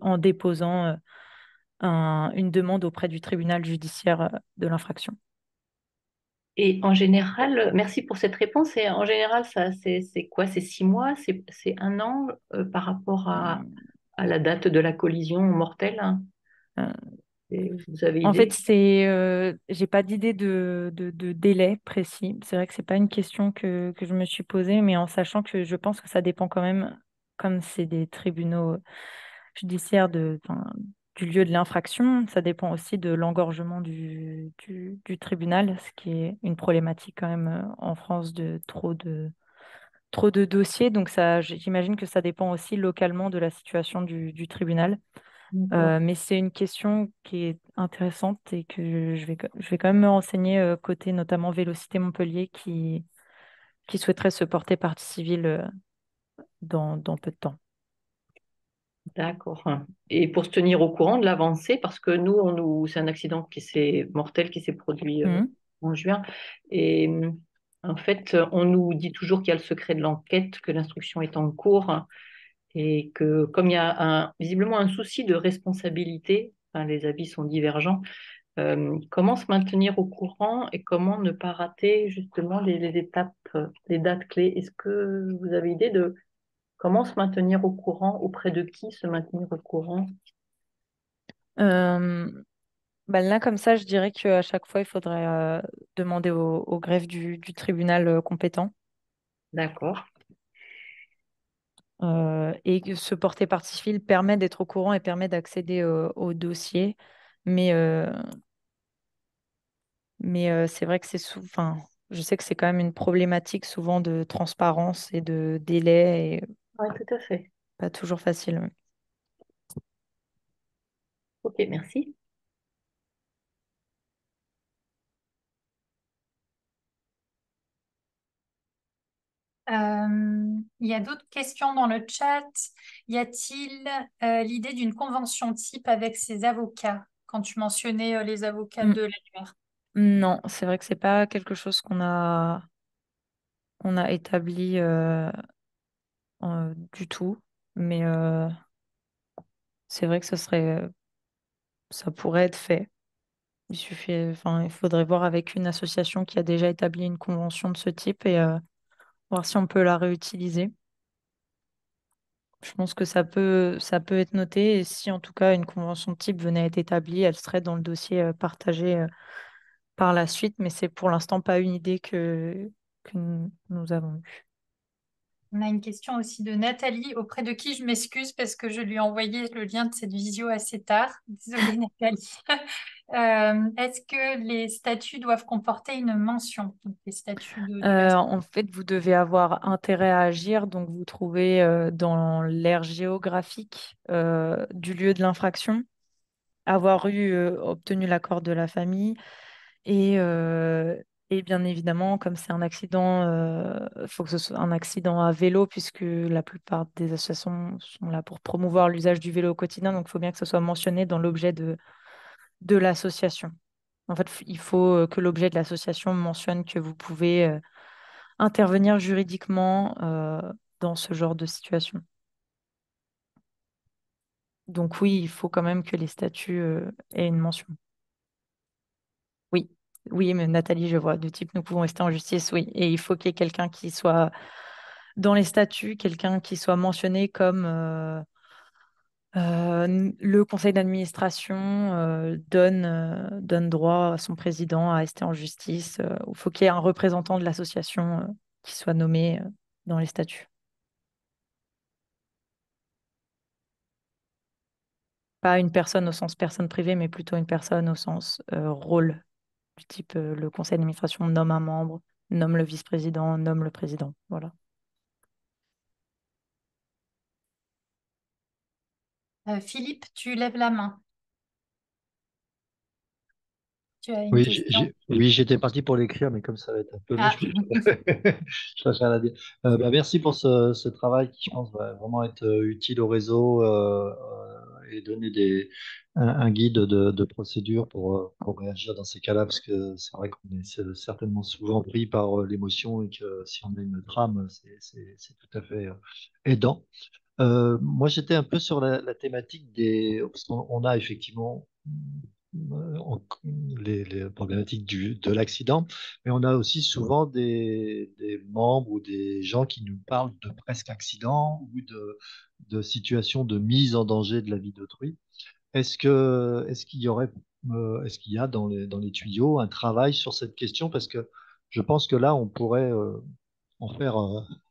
Speaker 1: en déposant une demande auprès du tribunal judiciaire de l'infraction.
Speaker 6: Et en général, merci pour cette réponse. Et en général, c'est quoi? C'est 6 mois? C'est un an par rapport à la date de la collision mortelle, hein?
Speaker 1: Euh,
Speaker 6: Vous avez
Speaker 1: En fait,
Speaker 6: idée?
Speaker 1: j'ai pas d'idée de délai précis. C'est vrai que c'est pas une question que je me suis posée, mais en sachant que je pense que ça dépend quand même, comme c'est des tribunaux judiciaires enfin, du lieu de l'infraction, ça dépend aussi de l'engorgement du tribunal, ce qui est une problématique quand même en France de trop de dossiers. Donc ça, j'imagine que ça dépend aussi localement de la situation du tribunal.
Speaker 6: D'accord.
Speaker 1: Mais c'est une question qui est intéressante et que je vais quand même me renseigner côté notamment Vélocité Montpellier qui souhaiterait se porter partie civile dans peu de temps.
Speaker 6: D'accord. Et pour se tenir au courant de l'avancée, parce que nous, c'est un accident mortel qui s'est produit
Speaker 1: Mhm.
Speaker 6: en juin. Et en fait, on nous dit toujours qu'il y a le secret de l'enquête, que l'instruction est en cours et que comme il y a visiblement un souci de responsabilité, enfin, les avis sont divergents, comment se maintenir au courant et comment ne pas rater justement les étapes, les dates clés? Est-ce que vous avez idée de comment se maintenir au courant, auprès de qui se maintenir au courant?
Speaker 1: Euh, Bah là, comme ça, je dirais qu'à chaque fois, il faudrait demander au greffe du tribunal compétent.
Speaker 6: D'accord.
Speaker 1: Et que se porter partie civile permet d'être au courant et permet d'accéder au dossier. Mais, c'est vrai que enfin, je sais que c'est quand même une problématique souvent de transparence et de délai et
Speaker 6: Oui, tout à fait.
Speaker 1: pas toujours facile. Ouais.
Speaker 6: Ok, merci.
Speaker 2: Il y a d'autres questions dans le chat. Y a-t-il l'idée d'une convention type avec ses avocats quand tu mentionnais les avocats
Speaker 1: Mm,
Speaker 2: de l'annuaire?
Speaker 1: non, c'est vrai que c'est pas quelque chose qu'on a établi du tout. Mais c'est vrai que ça pourrait être fait. Enfin, il faudrait voir avec une association qui a déjà établi une convention de ce type et voir si on peut la réutiliser. Je pense que ça peut être noté et si en tout cas une convention de type venait à être établie, elle serait dans le dossier partagé par la suite, mais c'est pour l'instant pas une idée que nous avons eue.
Speaker 2: On a une question aussi de Nathalie, auprès de qui je m'excuse parce que je lui ai envoyé le lien de cette visio assez tard. Désolée Nathalie. Est-ce que les statuts doivent comporter une mention, donc les statuts de la...
Speaker 1: En fait, vous devez avoir intérêt à agir, donc vous trouvez dans l'aire géographique du lieu de l'infraction, avoir obtenu l'accord de la famille et, euh, et bien évidemment, comme c'est un accident, il faut que ce soit un accident à vélo puisque la plupart des associations sont là pour promouvoir l'usage du vélo au quotidien, donc il faut bien que ce soit mentionné dans l'objet de l'association. En fait, il faut que l'objet de l'association mentionne que vous pouvez intervenir juridiquement dans ce genre de situation. Donc oui, il faut quand même que les statuts aient une mention. Oui, oui, mais Nathalie, je vois, du type nous pouvons rester en justice, oui. Et il faut qu'il y ait quelqu'un qui soit dans les statuts, quelqu'un qui soit mentionné comme le conseil d'administration donne droit à son président à rester en justice. Il faut qu'il y ait un représentant de l'association qui soit nommé dans les statuts. Pas une personne au sens personne privée, mais plutôt une personne au sens rôle, du type le conseil d'administration nomme un membre, nomme le vice-président, nomme le président. Voilà.
Speaker 2: Philippe, tu lèves la main. Tu as une
Speaker 8: Oui,
Speaker 2: question.
Speaker 8: oui, j'étais parti pour l'écrire, mais comme ça va être un peu long,
Speaker 2: Ah,
Speaker 8: je préfère la dire. Merci pour ce travail qui, je pense, va vraiment être utile au réseau et donner un guide de procédure pour réagir dans ces cas-là, parce que c'est vrai qu'on est certainement souvent pris par l'émotion et que si on a une trame, c'est tout à fait aidant. Moi, j'étais un peu sur la thématique parce qu'on a effectivement les problématiques de l'accident, mais on a aussi souvent des membres ou des gens qui nous parlent de presque accident ou de situations de mise en danger de la vie d'autrui. Est-ce qu'il y a dans les tuyaux un travail sur cette question? Parce que je pense que là, on pourrait en faire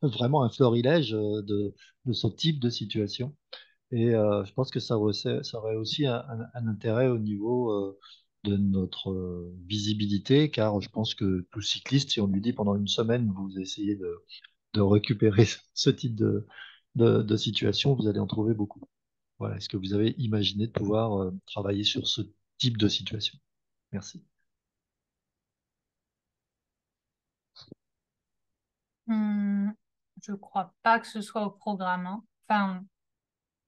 Speaker 8: vraiment un florilège de ce type de situation. Et je pense que ça aurait aussi un intérêt au niveau de notre visibilité, car je pense que tout cycliste, si on lui dit pendant une semaine, vous essayez de récupérer ce type de situation, vous allez en trouver beaucoup. Voilà. Est-ce que vous avez imaginé de pouvoir travailler sur ce type de situation? Merci.
Speaker 2: hmm, je crois pas que ce soit au programme, hein. Enfin,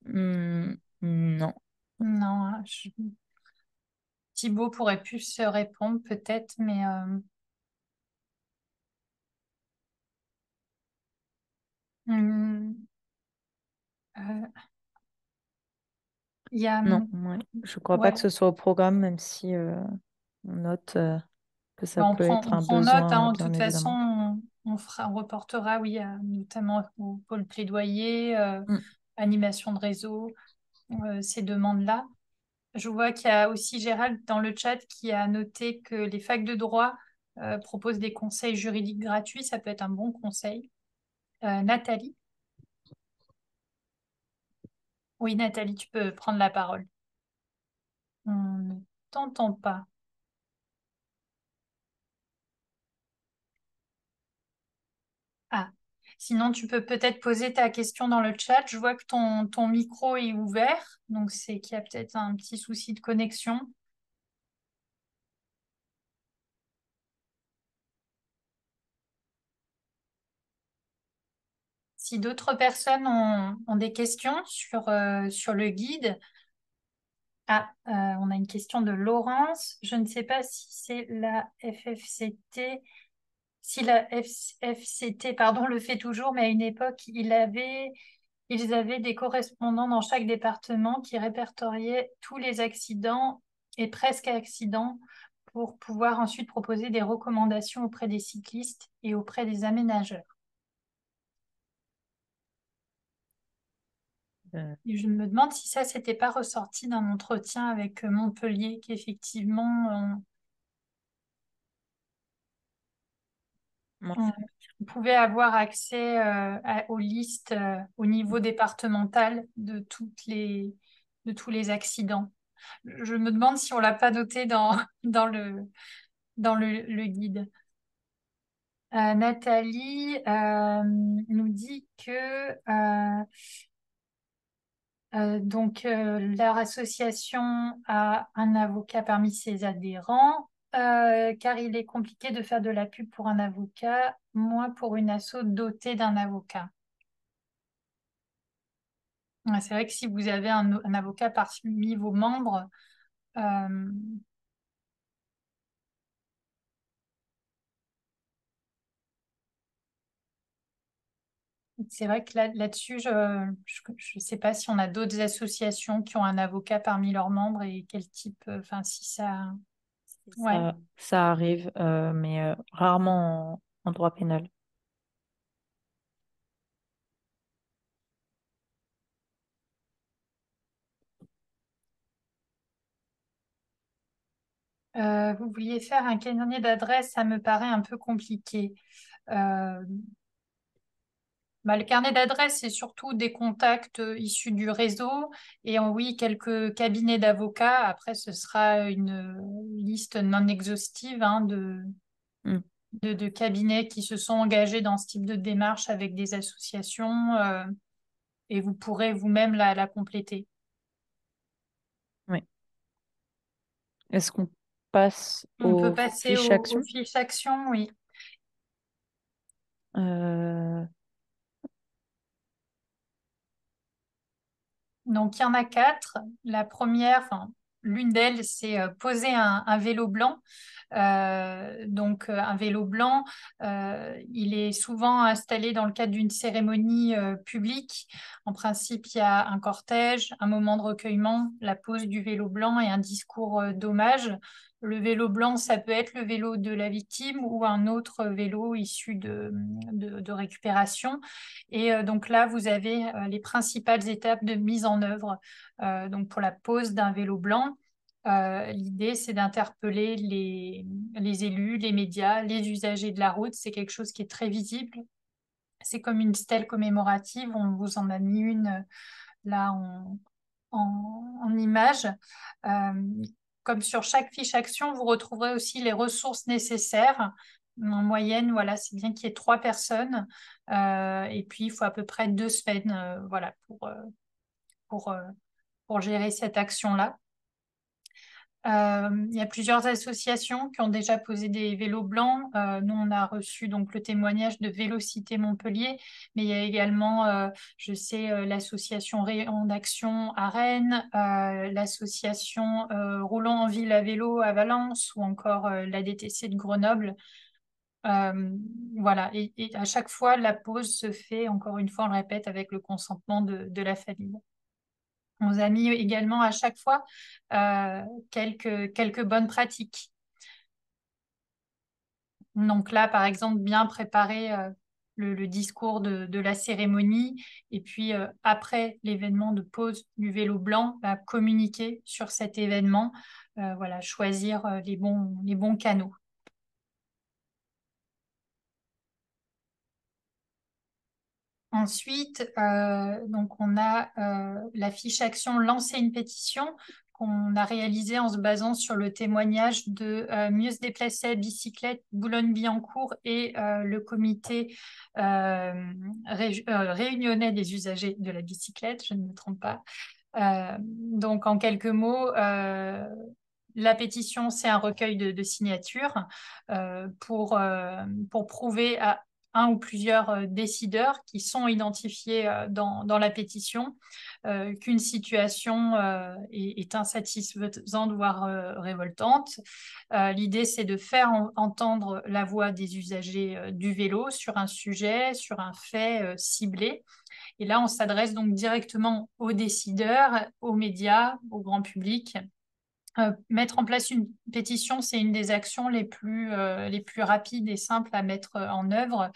Speaker 1: Non.
Speaker 2: non, hein, Thibaut pourrait plus se répondre peut-être, mais hmm, euh, il y a...
Speaker 1: Non, ouais. Je crois pas
Speaker 2: Ouais,
Speaker 1: que ce soit au programme, même si on note que ça
Speaker 2: bah,
Speaker 1: peut être
Speaker 2: on
Speaker 1: un
Speaker 2: prend note,
Speaker 1: besoin,
Speaker 2: hein. De
Speaker 1: bien
Speaker 2: toute façon,
Speaker 1: évidemment.
Speaker 2: on reportera, oui, notamment au pôle plaidoyer,
Speaker 1: Mm.
Speaker 2: animation de réseau, ces demandes-là. Je vois qu'il y a aussi Gérald dans le chat qui a noté que les facs de droit proposent des conseils juridiques gratuits. Ça peut être un bon conseil. Nathalie? Oui, Nathalie, tu peux prendre la parole. On ne t'entend pas. Ah, sinon tu peux peut-être poser ta question dans le chat. Je vois que ton micro est ouvert, donc c'est qu'il y a peut-être un petit souci de connexion. Si d'autres personnes ont des questions sur le guide. Ah, on a une question de Laurence. Je ne sais pas si c'est la FFCT. Si la FCT, pardon, le fait toujours, mais à une époque, ils avaient des correspondants dans chaque département qui répertoriaient tous les accidents et presque accidents pour pouvoir ensuite proposer des recommandations auprès des cyclistes et auprès des aménageurs. Et je me demande si ça, s'était pas ressorti d'un entretien avec Montpellier, qu'effectivement,
Speaker 1: Moi,
Speaker 2: on pouvait avoir accès aux listes au niveau départemental de tous les accidents. Je me demande si on l'a pas noté dans le guide. Nathalie nous dit que leur association a un avocat parmi ses adhérents, car il est compliqué de faire de la pub pour un avocat, moins pour une asso dotée d'un avocat. Ouais, c'est vrai que si vous avez un avocat parmi vos membres, euh, c'est vrai que là-dessus, je ne sais pas si on a d'autres associations qui ont un avocat parmi leurs membres et quel type, enfin si ça... Ouais.
Speaker 1: ça arrive, mais rarement en droit pénal.
Speaker 2: Vous vouliez faire un carnet d'adresses, ça me paraît un peu compliqué. Euh, le carnet d'adresses, c'est surtout des contacts issus du réseau et oui, quelques cabinets d'avocats. Après, ce sera une liste non exhaustive hein,
Speaker 1: Mm.
Speaker 2: de cabinets qui se sont engagés dans ce type de démarche avec des associations et vous pourrez vous-même la compléter.
Speaker 1: Oui. Est-ce qu'on passe
Speaker 2: On peut
Speaker 1: aux
Speaker 2: passer
Speaker 1: fiches
Speaker 2: aux
Speaker 1: actions?
Speaker 2: fiches actions, oui.
Speaker 1: Euh,
Speaker 2: Donc, il y en a 4. La première, enfin, l'une d'elles, c'est poser un vélo blanc. Un vélo blanc, il est souvent installé dans le cadre d'une cérémonie publique. En principe, il y a un cortège, un moment de recueillement, la pose du vélo blanc et un discours d'hommage. Le vélo blanc, ça peut être le vélo de la victime ou un autre vélo issu de récupération. Et donc là, vous avez les principales étapes de mise en œuvre donc pour la pose d'un vélo blanc. L'idée, c'est d'interpeller les élus, les médias, les usagers de la route. C'est quelque chose qui est très visible. C'est comme une stèle commémorative. On vous en a mis une là en image. Euh, Comme sur chaque fiche action, vous retrouverez aussi les ressources nécessaires. En moyenne, voilà, c'est bien qu'il y ait 3 personnes. Et puis, il faut à peu près 2 semaines voilà, pour, euh, pour gérer cette action-là. Il y a plusieurs associations qui ont déjà posé des vélos blancs. Nous, on a reçu donc le témoignage de Vélocité Montpellier, mais il y a également, je sais, l'association Rayon d'Action à Rennes, l'association Roulant en ville à vélo à Valence ou encore la DTC de Grenoble. Voilà, et à chaque fois, la pause se fait, encore une fois, on le répète, avec le consentement de la famille. On vous a mis également à chaque fois quelques bonnes pratiques. Donc là, par exemple, bien préparer le discours de la cérémonie. Et puis, après l'événement de pose du vélo blanc, bah, communiquer sur cet événement, voilà, choisir les bons canaux. Ensuite, donc on a la fiche action Lancer une pétition qu'on a réalisée en se basant sur le témoignage de Mieux se déplacer à bicyclette Boulogne-Billancourt et le comité réunionnais des usagers de la bicyclette, je ne me trompe pas. Donc en quelques mots, la pétition, c'est un recueil de signatures pour prouver à un ou plusieurs décideurs qui sont identifiés dans la pétition qu'une situation est insatisfaisante, voire révoltante. L'idée, c'est de faire entendre la voix des usagers du vélo sur un sujet, sur un fait ciblé. Et là, on s'adresse donc directement aux décideurs, aux médias, au grand public. Mettre en place une pétition, c'est une des actions les plus rapides et simples à mettre en œuvre.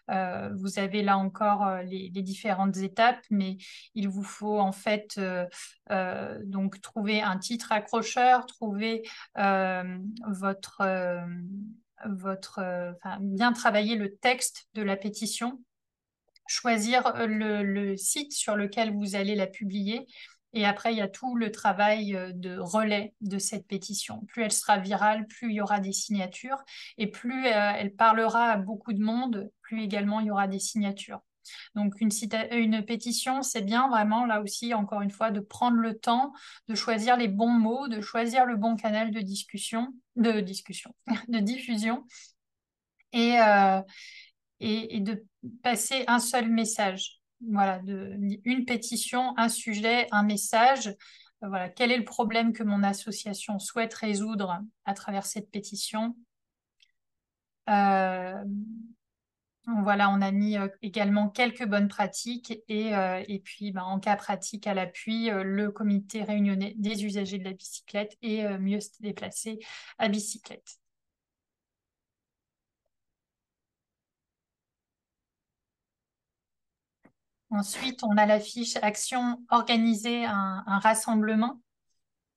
Speaker 2: Vous avez là encore les différentes étapes, mais il vous faut en fait donc trouver un titre accrocheur, trouver votre, enfin, bien travailler le texte de la pétition, choisir le site sur lequel vous allez la publier. Et après, il y a tout le travail de relais de cette pétition. Plus elle sera virale, plus il y aura des signatures. Et plus elle parlera à beaucoup de monde, plus également il y aura des signatures. Donc une pétition, c'est bien vraiment, là aussi, encore une fois, de prendre le temps de choisir les bons mots, de choisir le bon canal de discussion, de diffusion. Et, et de passer un seul message. Voilà, une pétition, un sujet, un message. Voilà, quel est le problème que mon association souhaite résoudre à travers cette pétition? Voilà, on a mis également quelques bonnes pratiques et puis en cas pratique à l'appui, le comité réunionnais des usagers de la bicyclette et mieux se déplacer à bicyclette. Ensuite, on a la fiche action organiser un rassemblement.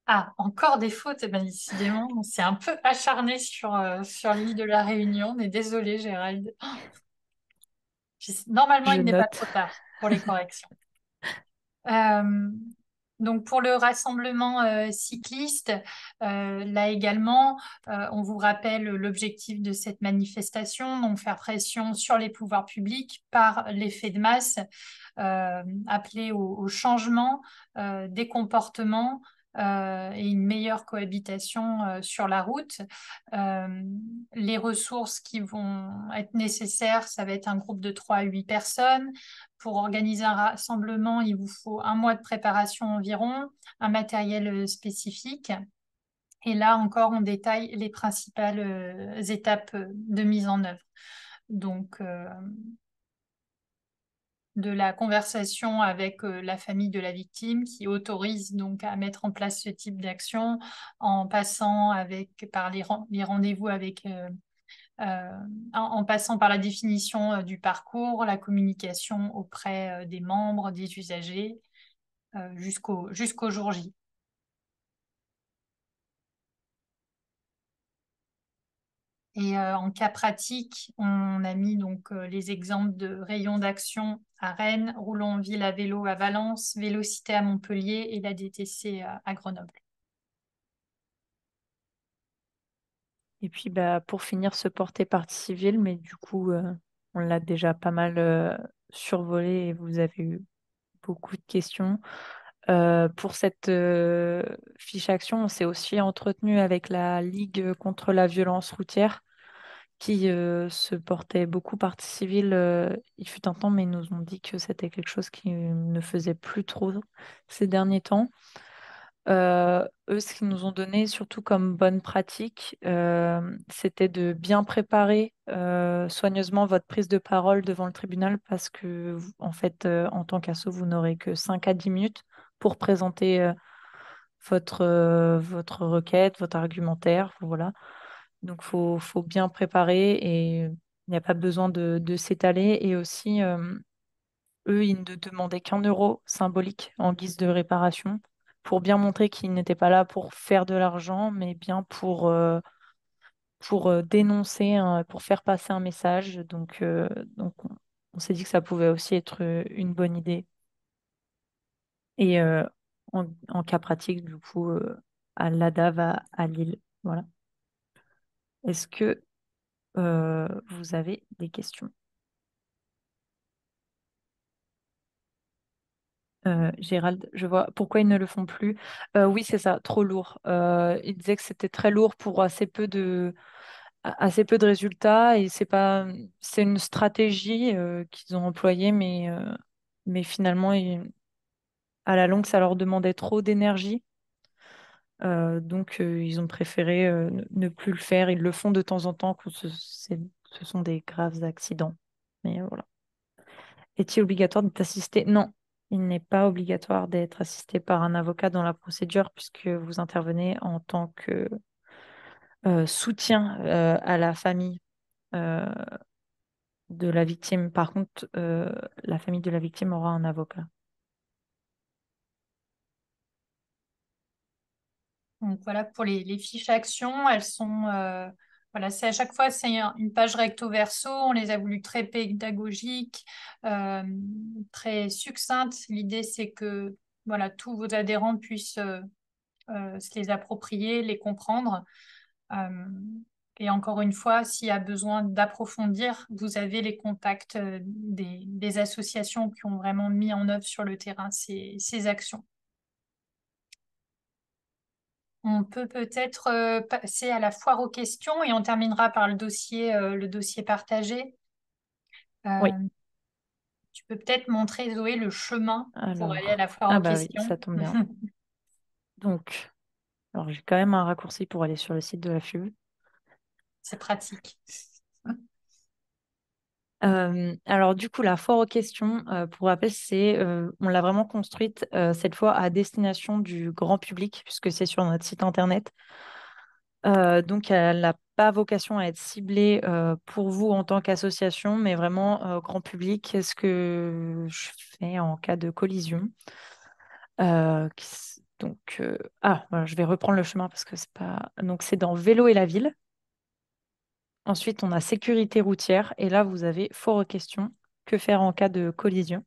Speaker 2: Ah, encore des fautes. Eh ben, décidément, on s'est un peu acharné sur l'île de la Réunion. On est désolé, Gérald. Normalement,
Speaker 1: Je
Speaker 2: il n'est pas
Speaker 1: note.
Speaker 2: trop tard pour les corrections. Euh, donc pour le rassemblement cycliste, là également, on vous rappelle l'objectif de cette manifestation, donc faire pression sur les pouvoirs publics par l'effet de masse, appeler au changement des comportements et une meilleure cohabitation sur la route. Euh, les ressources qui vont être nécessaires, ça va être un groupe de 3 à 8 personnes. Pour organiser un rassemblement, il vous faut un mois de préparation environ, un matériel spécifique. Et là encore, on détaille les principales étapes de mise en œuvre. Donc, de la conversation avec la famille de la victime qui autorise donc à mettre en place ce type d'action en passant par les rendez-vous avec en passant par la définition du parcours, la communication auprès des membres, des usagers, jusqu'au jour J. Et en cas pratique, on a mis donc les exemples de rayons d'action à Rennes, Roulons en ville à vélo à Valence, Vélocité à Montpellier et la DTC à Grenoble.
Speaker 1: Et puis pour finir, se porter partie civile, mais du coup, on l'a déjà pas mal survolé et vous avez eu beaucoup de questions. Pour cette fiche action, on s'est aussi entretenu avec la Ligue contre la violence routière qui se portait beaucoup partie civile. Il fut un temps, mais ils nous ont dit que c'était quelque chose qui ne faisait plus trop ces derniers temps. Eux, ce qu'ils nous ont donné, surtout comme bonne pratique, c'était de bien préparer soigneusement votre prise de parole devant le tribunal parce que, en fait, en tant qu'asso, vous n'aurez que 5 à 10 minutes pour présenter votre requête, votre argumentaire. Voilà. Donc, faut bien préparer et Il n'y a pas besoin de s'étaler. Et aussi, eux, ils ne demandaient qu'1 euro symbolique en guise de réparation pour bien montrer qu'ils n'étaient pas là pour faire de l'argent, mais bien pour dénoncer, pour faire passer un message. Donc on s'est dit que ça pouvait aussi être une bonne idée. Et en cas pratique, du coup, à l'ADA va à Lille. Voilà. Est-ce que vous avez des questions? Gérald, je vois pourquoi ils ne le font plus. Oui, c'est ça, trop lourd. Ils disaient que c'était très lourd pour assez peu de résultats et c'est une stratégie qu'ils ont employée, mais finalement, à la longue, ça leur demandait trop d'énergie. Donc, ils ont préféré ne plus le faire. Ils le font de temps en temps quand ce sont des graves accidents. Mais voilà. Est-il obligatoire d'être assisté? Non, il n'est pas obligatoire d'être assisté par un avocat dans la procédure puisque vous intervenez en tant que soutien à la famille euh, de la victime. Par contre, la famille de la victime aura un avocat.
Speaker 2: Donc voilà, pour les fiches actions, elles sont, voilà, c'est à chaque fois, une page recto verso. On les a voulu très pédagogiques, euh, très succinctes. L'idée, c'est que voilà, tous vos adhérents puissent se les approprier, les comprendre. Euh, et encore une fois, s'il y a besoin d'approfondir, vous avez les contacts des associations qui ont vraiment mis en œuvre sur le terrain ces actions. On peut peut-être passer à la foire aux questions et on terminera par le dossier partagé.
Speaker 1: Oui,
Speaker 2: Euh, Tu peux peut-être montrer, Zoé, le chemin pour aller à
Speaker 1: alors.
Speaker 2: la foire
Speaker 1: Ah
Speaker 2: aux
Speaker 1: bah oui,
Speaker 2: questions.
Speaker 1: ça tombe bien. Donc, alors j'ai quand même un raccourci pour aller sur le site de la FUV.
Speaker 2: C'est pratique.
Speaker 1: Alors du coup, la foire aux questions, pour rappel, on l'a vraiment construite cette fois à destination du grand public, puisque c'est sur notre site internet. Donc, elle n'a pas vocation à être ciblée pour vous en tant qu'association, mais vraiment grand public. Qu'est-ce que je fais en cas de collision? Voilà, je vais reprendre le chemin parce que c'est pas. Donc, c'est dans Vélo et la ville. Ensuite, on a sécurité routière. Et là, vous avez foire aux questions. Que faire en cas de collision?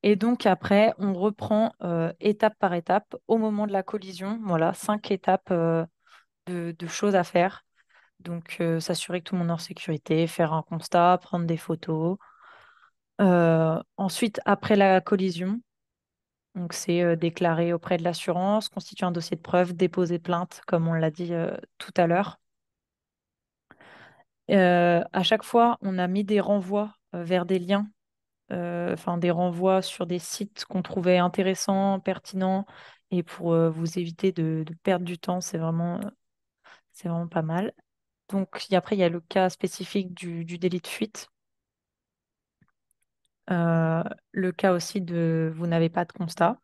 Speaker 1: Et donc, après, on reprend étape par étape au moment de la collision. Voilà, 5 étapes de choses à faire. Donc, s'assurer que tout le monde est en sécurité, faire un constat, prendre des photos. Ensuite, après la collision, donc c'est déclarer auprès de l'assurance, constituer un dossier de preuve, déposer plainte, comme on l'a dit tout à l'heure. À chaque fois, on a mis des renvois vers des liens, enfin des renvois sur des sites qu'on trouvait intéressants, pertinents, et pour vous éviter de perdre du temps, c'est vraiment pas mal. Donc, après, il y a le cas spécifique du délit de fuite. Euh, le cas aussi de vous n'avez pas de constat.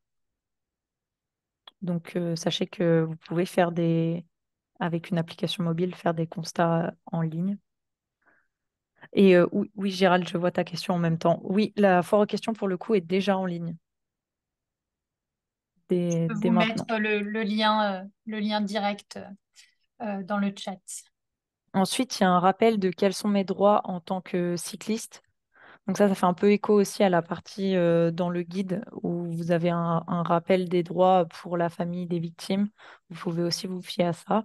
Speaker 1: Donc, sachez que vous pouvez avec une application mobile, faire des constats en ligne. Et oui, oui, Gérald, je vois ta question en même temps. Oui, la foire aux questions, pour le coup, est déjà en ligne
Speaker 2: Je peux
Speaker 1: dès
Speaker 2: vous mettre
Speaker 1: maintenant.
Speaker 2: le lien direct dans le chat.
Speaker 1: Ensuite, il y a un rappel de quels sont mes droits en tant que cycliste. Donc ça fait un peu écho aussi à la partie dans le guide où vous avez un rappel des droits pour la famille des victimes. Vous pouvez aussi vous fier à ça.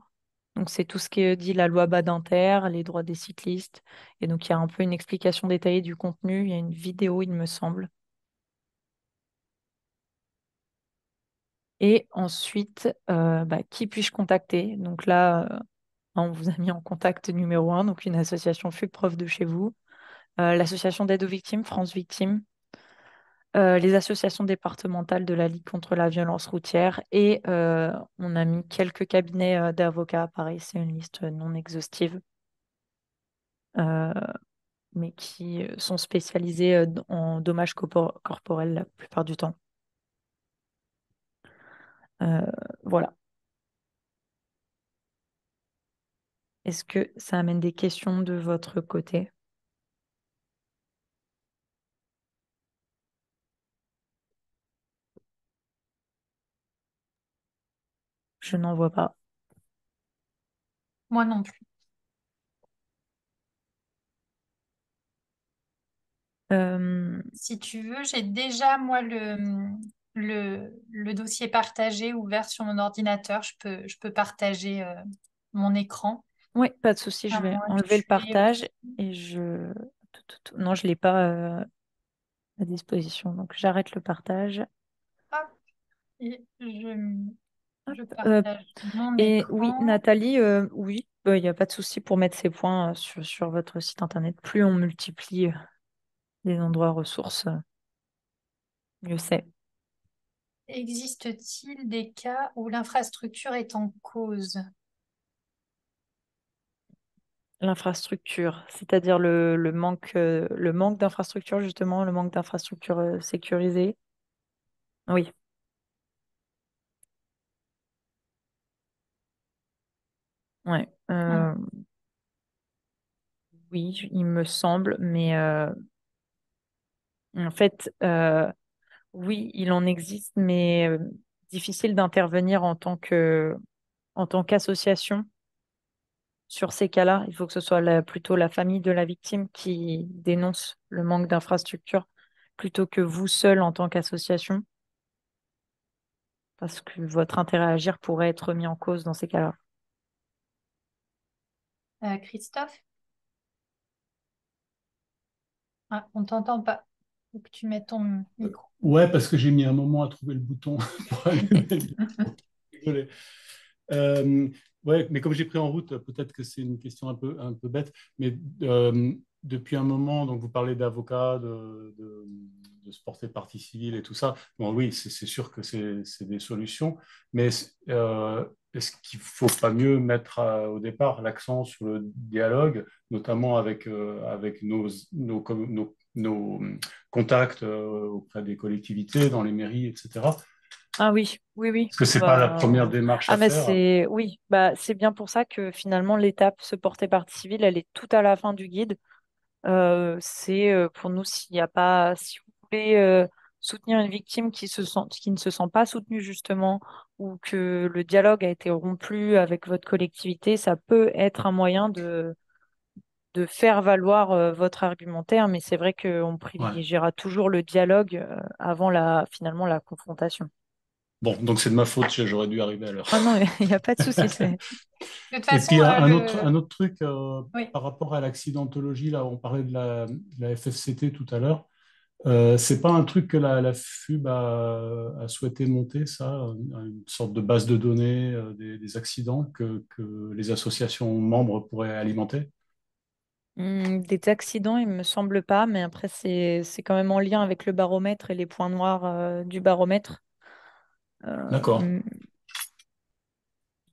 Speaker 1: Donc c'est tout ce que dit la loi Badinter, les droits des cyclistes. Et donc il y a un peu une explication détaillée du contenu. Il y a une vidéo, il me semble. Et ensuite, qui puis-je contacter? Donc là, on vous a mis en contact numéro un, donc une association FUB proche de chez vous. L'association d'aide aux victimes, France Victimes. Les associations départementales de la Ligue contre la violence routière et on a mis quelques cabinets d'avocats. Pareil, c'est une liste non exhaustive, euh, mais qui sont spécialisés en dommages corporels la plupart du temps. Euh, voilà. Est-ce que ça amène des questions de votre côté? Je n'en vois pas.
Speaker 2: Moi non plus. Si tu veux, j'ai déjà, moi, le dossier partagé ouvert sur mon ordinateur. Je peux partager mon écran,
Speaker 1: Oui, pas de souci,
Speaker 2: à
Speaker 1: je vais
Speaker 2: moins que
Speaker 1: enlever le
Speaker 2: tu aies
Speaker 1: partage
Speaker 2: aussi.
Speaker 1: et je... Non, je ne l'ai pas à disposition, donc j'arrête le partage.
Speaker 2: Hop, et
Speaker 1: Hop.
Speaker 2: je partage mon
Speaker 1: Et oui,
Speaker 2: écran.
Speaker 1: Nathalie, oui, il n'y a pas de souci pour mettre ces points sur votre site internet. Plus on multiplie les endroits ressources, mieux c'est.
Speaker 2: Existe-t-il des cas où l'infrastructure est en cause?
Speaker 1: L'infrastructure, c'est-à-dire le manque d'infrastructure, justement, le manque d'infrastructure sécurisée. Oui, ouais.
Speaker 2: Hmm.
Speaker 1: Oui, il me semble, mais en fait, oui, il en existe, mais difficile d'intervenir en tant qu'association sur ces cas-là. Il faut que ce soit plutôt la famille de la victime qui dénonce le manque d'infrastructure plutôt que vous seul en tant qu'association, parce que votre intérêt à agir pourrait être mis en cause dans ces cas-là.
Speaker 2: Christophe? Ah, on t'entend pas. Faut que tu mettes ton micro.
Speaker 3: Ouais, parce que j'ai mis un moment à trouver le bouton pour allumer le micro. Désolé. Euh, ouais, mais comme j'ai pris en route, peut-être que c'est une question un peu bête, mais depuis un moment, donc vous parlez d'avocats, de se porter partie civile et tout ça. Bon, oui, c'est sûr que c'est des solutions, mais est-ce qu'il ne faut pas mieux mettre au départ l'accent sur le dialogue, notamment avec nos contacts auprès des collectivités, dans les mairies, etc.
Speaker 1: Ah oui, oui, oui.
Speaker 3: Parce que c'est pas la première démarche
Speaker 1: Ah
Speaker 3: à
Speaker 1: mais
Speaker 3: faire.
Speaker 1: c'est oui, bah c'est bien pour ça que finalement l'étape se porter partie civile, elle est tout à la fin du guide. C'est pour nous s'il n'y a pas, si vous voulez soutenir une victime qui ne se sent pas soutenue justement, ou que le dialogue a été rompu avec votre collectivité, ça peut être un moyen de faire valoir votre argumentaire, mais c'est vrai qu'on
Speaker 3: Ouais.
Speaker 1: privilégiera toujours le dialogue avant finalement la confrontation.
Speaker 3: Bon, donc c'est de ma faute, j'aurais dû arriver à l'heure.
Speaker 1: Ah non, il n'y a pas de souci.
Speaker 2: De toute
Speaker 3: Et
Speaker 2: façon,
Speaker 3: puis un autre truc
Speaker 2: oui.
Speaker 3: par rapport à l'accidentologie, là on parlait de la FFCT tout à l'heure. C'est pas un truc que la FUB a souhaité monter, ça, une sorte de base de données des accidents que les associations membres pourraient alimenter?
Speaker 1: Des accidents, il me semble pas, mais après, c'est quand même en lien avec le baromètre et les points noirs du baromètre.
Speaker 3: D'accord.
Speaker 1: Je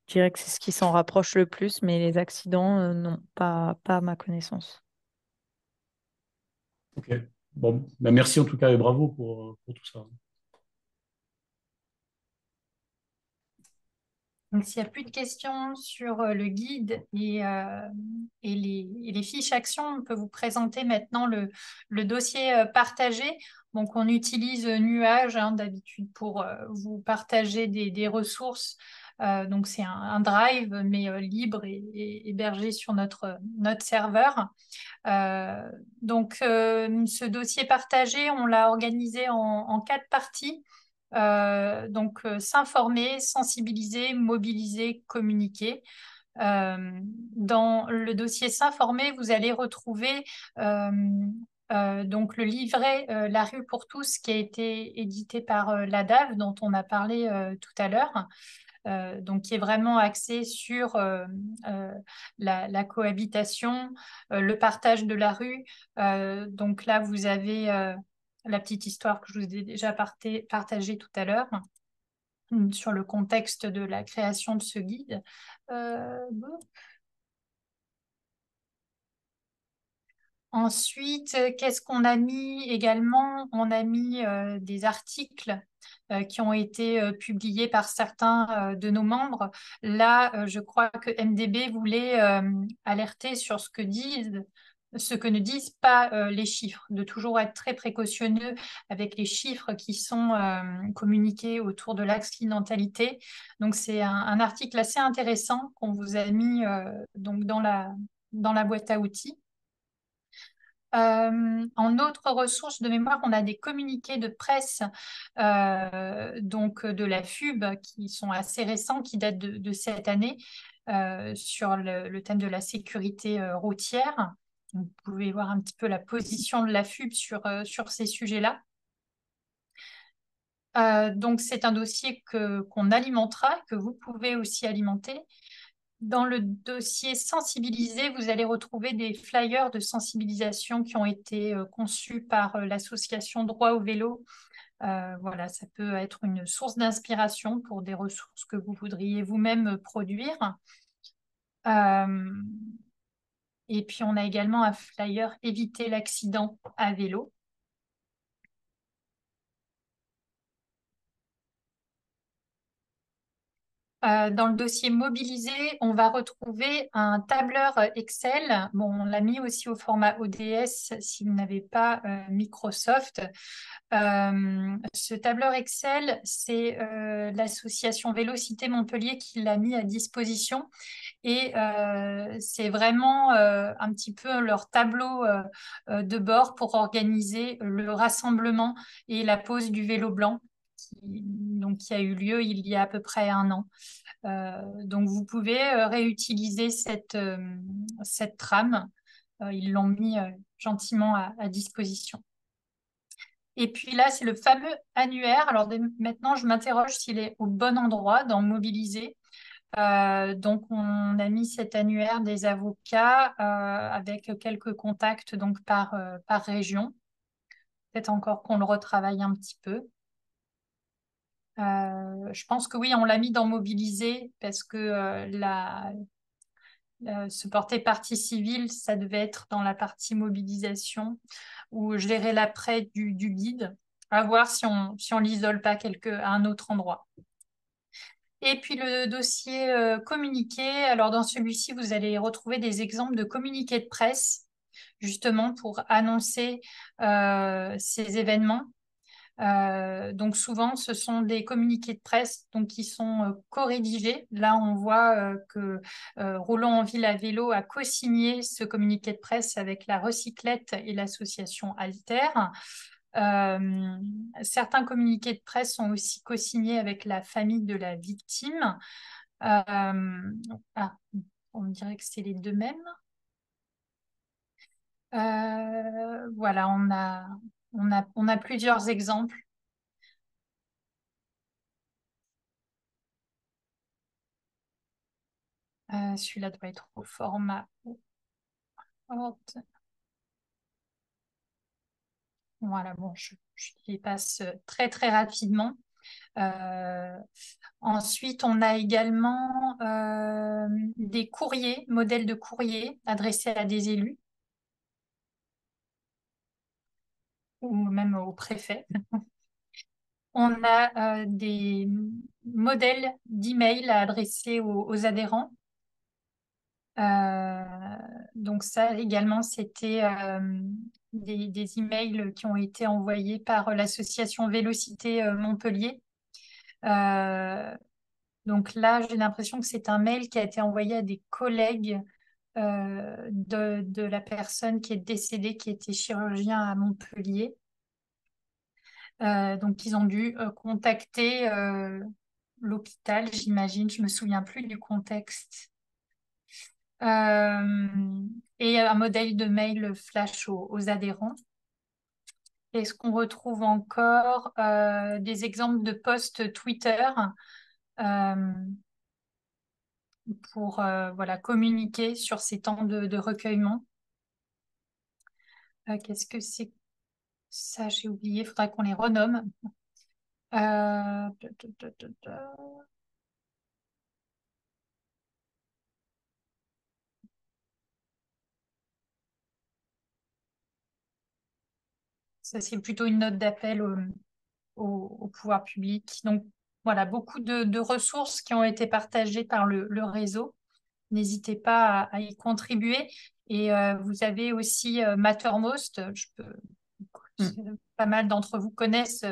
Speaker 1: dirais que c'est ce qui s'en rapproche le plus, mais les accidents, non, pas à ma connaissance.
Speaker 3: Ok. Bon, ben merci en tout cas et bravo pour tout ça.
Speaker 2: Donc, s'il n'y a plus de questions sur le guide et les fiches actions, on peut vous présenter maintenant le dossier partagé. Donc, on utilise Nuage hein, d'habitude pour vous partager des ressources. Donc, c'est un drive, mais libre et hébergé sur notre serveur. Ce dossier partagé, on l'a organisé en quatre parties. S'informer, sensibiliser, mobiliser, communiquer. Dans le dossier s'informer, vous allez retrouver euh, donc le livret La rue pour tous qui a été édité par la DAV dont on a parlé tout à l'heure. Donc qui est vraiment axé sur la cohabitation, le partage de la rue. Donc là, vous avez la petite histoire que je vous ai déjà partagée tout à l'heure sur le contexte de la création de ce guide. Bon. Ensuite, qu'est-ce qu'on a mis également? On a mis des articles qui ont été publiés par certains de nos membres. Là, je crois que MDB voulait alerter sur ce que ne disent pas les chiffres, de toujours être très précautionneux avec les chiffres qui sont communiqués autour de l'accidentalité. Donc, c'est un article assez intéressant qu'on vous a mis donc dans la boîte à outils. En autres ressources de mémoire, on a des communiqués de presse donc de la FUB qui sont assez récents, qui datent de cette année sur le thème de la sécurité routière. Vous pouvez voir un petit peu la position de la FUB sur ces sujets-là. Donc c'est un dossier qu'on alimentera, que vous pouvez aussi alimenter. Dans le dossier sensibiliser, vous allez retrouver des flyers de sensibilisation qui ont été conçus par l'association Droit au vélo. Voilà, ça peut être une source d'inspiration pour des ressources que vous voudriez vous-même produire. Et puis, on a également un flyer Éviter l'accident à vélo. Dans le dossier mobilisé, on va retrouver un tableur Excel. Bon, on l'a mis aussi au format ODS si vous n'avez pas Microsoft. Ce tableur Excel, c'est l'association Vélocité Montpellier qui l'a mis à disposition. Et c'est vraiment un petit peu leur tableau de bord pour organiser le rassemblement et la pose du vélo blanc qui a eu lieu il y a à peu près un an. Donc vous pouvez réutiliser cette trame. Ils l'ont mis gentiment à disposition. Et puis là, c'est le fameux annuaire. Alors maintenant, je m'interroge s'il est au bon endroit dans Mobiliser. Donc, on a mis cet annuaire des avocats avec quelques contacts donc par région. Peut-être encore qu'on le retravaille un petit peu. Je pense que oui, on l'a mis dans Mobiliser parce que se porter partie civile, ça devait être dans la partie mobilisation ou gérer l'après du guide. À voir si on l'isole pas à un autre endroit. Et puis le dossier communiqué, alors dans celui-ci, vous allez retrouver des exemples de communiqués de presse, justement pour annoncer ces événements. Donc souvent, ce sont des communiqués de presse donc, qui sont co-rédigés. Là, on voit que Roland en ville à vélo a co-signé ce communiqué de presse avec la Recyclette et l'association Alter. Certains communiqués de presse sont aussi co-signés avec la famille de la victime. On dirait que c'est les deux mêmes. Voilà, on a plusieurs exemples. Celui-là doit être au format Word. Voilà, bon, je les passe très très rapidement. Ensuite, on a également des courriers, modèles de courriers adressés à des élus ou même au préfet. On a des modèles d'email à adresser aux adhérents. Donc ça également, c'était des emails qui ont été envoyés par l'association Vélocité Montpellier. Donc là, j'ai l'impression que c'est un mail qui a été envoyé à des collègues de la personne qui est décédée, qui était chirurgien à Montpellier. Donc, ils ont dû contacter l'hôpital, j'imagine. Je me souviens plus du contexte. Et un modèle de mail flash aux adhérents. Est-ce qu'on retrouve encore des exemples de posts Twitter pour voilà, communiquer sur ces temps de recueillement? Qu'est-ce que c'est ça? J'ai oublié, il faudra qu'on les renomme. Euh, Ça, c'est plutôt une note d'appel au pouvoir public. Donc, voilà, beaucoup de ressources qui ont été partagées par le réseau. N'hésitez pas à y contribuer. Et vous avez aussi Mattermost. Pas mal d'entre vous connaissent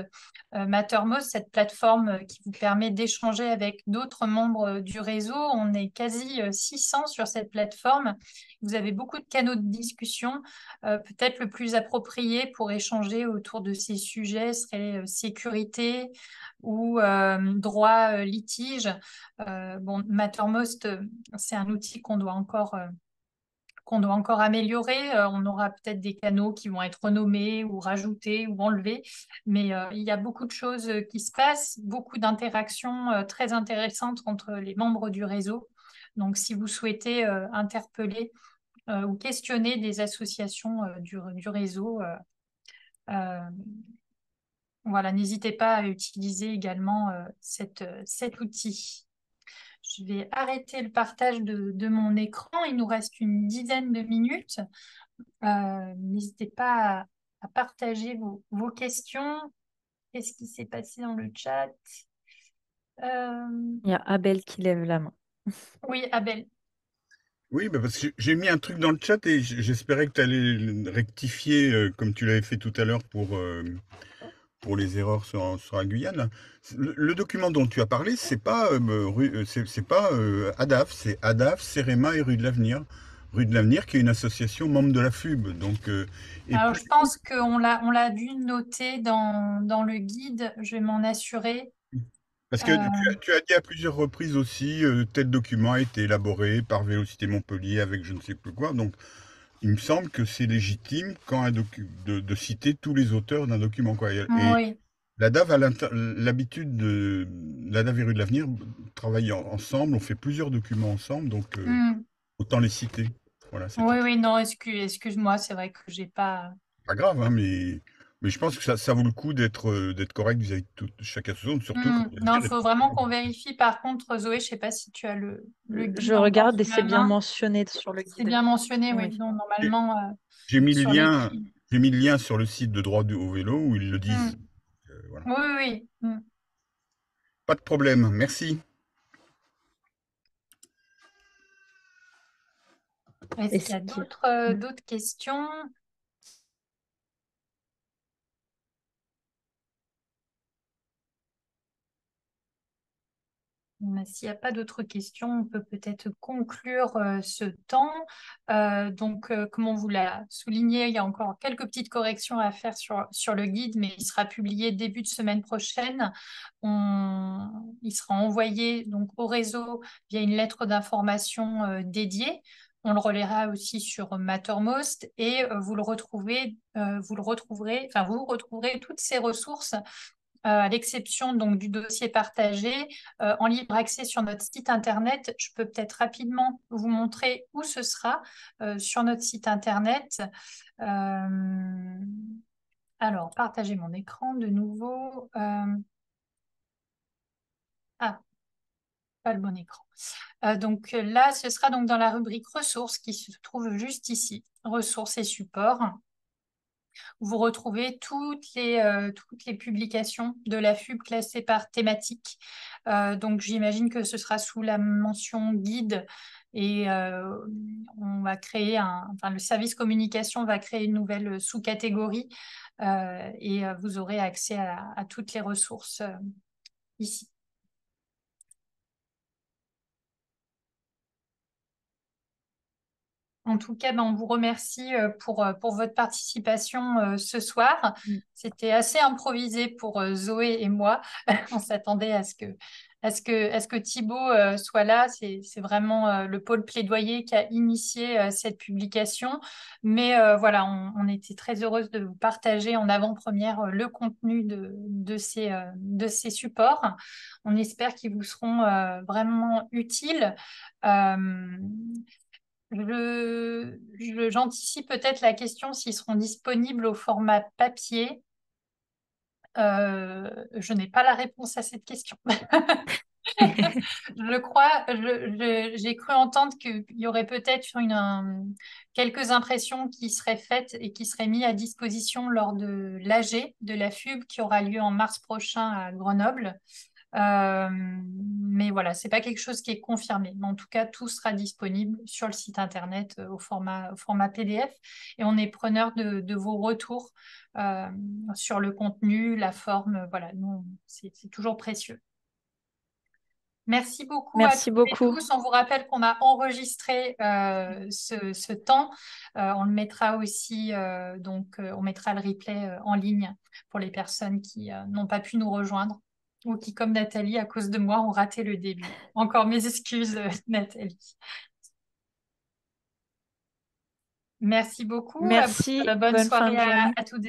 Speaker 2: Mattermost, cette plateforme qui vous permet d'échanger avec d'autres membres du réseau. On est quasi 600 sur cette plateforme. Vous avez beaucoup de canaux de discussion. Peut-être le plus approprié pour échanger autour de ces sujets serait sécurité ou droit litige. Bon, Mattermost, c'est un outil qu'on doit encore améliorer. On aura peut-être des canaux qui vont être renommés ou rajoutés ou enlevés, mais il y a beaucoup de choses qui se passent, beaucoup d'interactions très intéressantes entre les membres du réseau. Donc, si vous souhaitez interpeller ou questionner des associations du réseau, euh, voilà, n'hésitez pas à utiliser également cet outil. Je vais arrêter le partage de mon écran. Il nous reste une dizaine de minutes. N'hésitez pas à partager vos questions. Qu'est-ce qui s'est passé dans le chat?
Speaker 1: Il y a Abel qui lève la main.
Speaker 2: Oui, Abel.
Speaker 5: Oui, bah parce que j'ai mis un truc dans le chat et j'espérais que tu allais rectifier comme tu l'avais fait tout à l'heure pour les erreurs sur la Guyane. Le document dont tu as parlé, c'est pas, c'est pas ADAF, c'est ADAF, CEREMA et Rue de l'Avenir. Rue de l'Avenir, qui est une association membre de la FUB. Donc, et
Speaker 2: Alors, je pense qu'on l'a dû noter dans le guide. Je vais m'en assurer.
Speaker 5: parce que tu as dit à plusieurs reprises aussi, tel document a été élaboré par Vélocité Montpellier avec je ne sais plus quoi. Donc, il me semble que c'est légitime quand de citer tous les auteurs d'un document, quoi. Et
Speaker 2: Oui.
Speaker 5: la DAV a l'habitude la DAV et Rue de l'Avenir travaillent ensemble, on fait plusieurs documents ensemble, donc
Speaker 2: Hmm.
Speaker 5: autant les citer. Voilà, c'est tout.
Speaker 2: Oui, non, excuse-moi, c'est vrai que j'ai pas.
Speaker 5: Pas grave, hein, mais je pense que ça vaut le coup d'être correct vis-à-vis de chaque association, surtout quand
Speaker 2: Non, il faut vraiment qu'on vérifie. Par contre, Zoé, je ne sais pas si tu as le
Speaker 1: Je
Speaker 2: guide encore
Speaker 1: regarde et
Speaker 2: sous la
Speaker 1: c'est bien
Speaker 2: main.
Speaker 1: mentionné sur le
Speaker 2: C'est
Speaker 1: guide.
Speaker 2: bien mentionné, oui.
Speaker 1: Oui.
Speaker 2: Non,
Speaker 5: Et
Speaker 2: normalement,
Speaker 5: j'ai mis le
Speaker 2: sur
Speaker 5: lien,
Speaker 2: l'écrit.
Speaker 5: j'ai mis le lien sur le site de droit au vélo où ils le disent. Voilà.
Speaker 2: Oui, oui, oui.
Speaker 5: Pas de problème, merci.
Speaker 2: Est-ce qu'il y a d'autres questions? S'il n'y a pas d'autres questions, on peut peut-être conclure ce temps. Donc, comme on vous l'a souligné, il y a encore quelques petites corrections à faire sur le guide, mais il sera publié début de semaine prochaine. Il sera envoyé donc, au réseau via une lettre d'information dédiée. On le relaiera aussi sur Mattermost et vous retrouverez toutes ces ressources à l'exception donc du dossier partagé, en libre accès sur notre site internet. Je peux peut-être rapidement vous montrer où ce sera sur notre site internet. Alors, partager mon écran de nouveau. Pas le bon écran. Donc là, ce sera donc dans la rubrique ressources qui se trouve juste ici, ressources et supports. Vous retrouvez toutes les publications de la FUB classées par thématique. Donc, j'imagine que ce sera sous la mention guide et on va créer le service communication va créer une nouvelle sous-catégorie et vous aurez accès à toutes les ressources ici. En tout cas, on vous remercie pour votre participation ce soir. C'était assez improvisé pour Zoé et moi. On s'attendait à ce que Thibaut soit là. C'est vraiment le pôle plaidoyer qui a initié cette publication. Mais voilà, on était très heureuse de vous partager en avant-première le contenu de ces supports. On espère qu'ils vous seront vraiment utiles. J'anticipe peut-être la question s'ils seront disponibles au format papier. Je n'ai pas la réponse à cette question. Je crois, j'ai cru entendre qu'il y aurait peut-être quelques impressions qui seraient faites et qui seraient mises à disposition lors de l'AG, de la FUB, qui aura lieu en mars prochain à Grenoble. Mais voilà, c'est pas quelque chose qui est confirmé. Mais en tout cas, tout sera disponible sur le site internet au format PDF. Et on est preneur de vos retours sur le contenu, la forme. Voilà, nous, c'est toujours précieux. Merci beaucoup à
Speaker 1: Merci
Speaker 2: toutes et
Speaker 1: beaucoup.
Speaker 2: tous. On vous rappelle qu'on a enregistré ce temps. On le mettra aussi, on mettra le replay en ligne pour les personnes qui n'ont pas pu nous rejoindre ou qui, comme Nathalie, à cause de moi, ont raté le début. Encore mes excuses, Nathalie. Merci beaucoup.
Speaker 1: Merci.
Speaker 2: Bonne
Speaker 1: Bonne fin
Speaker 2: soirée
Speaker 1: de journée.
Speaker 2: à tous.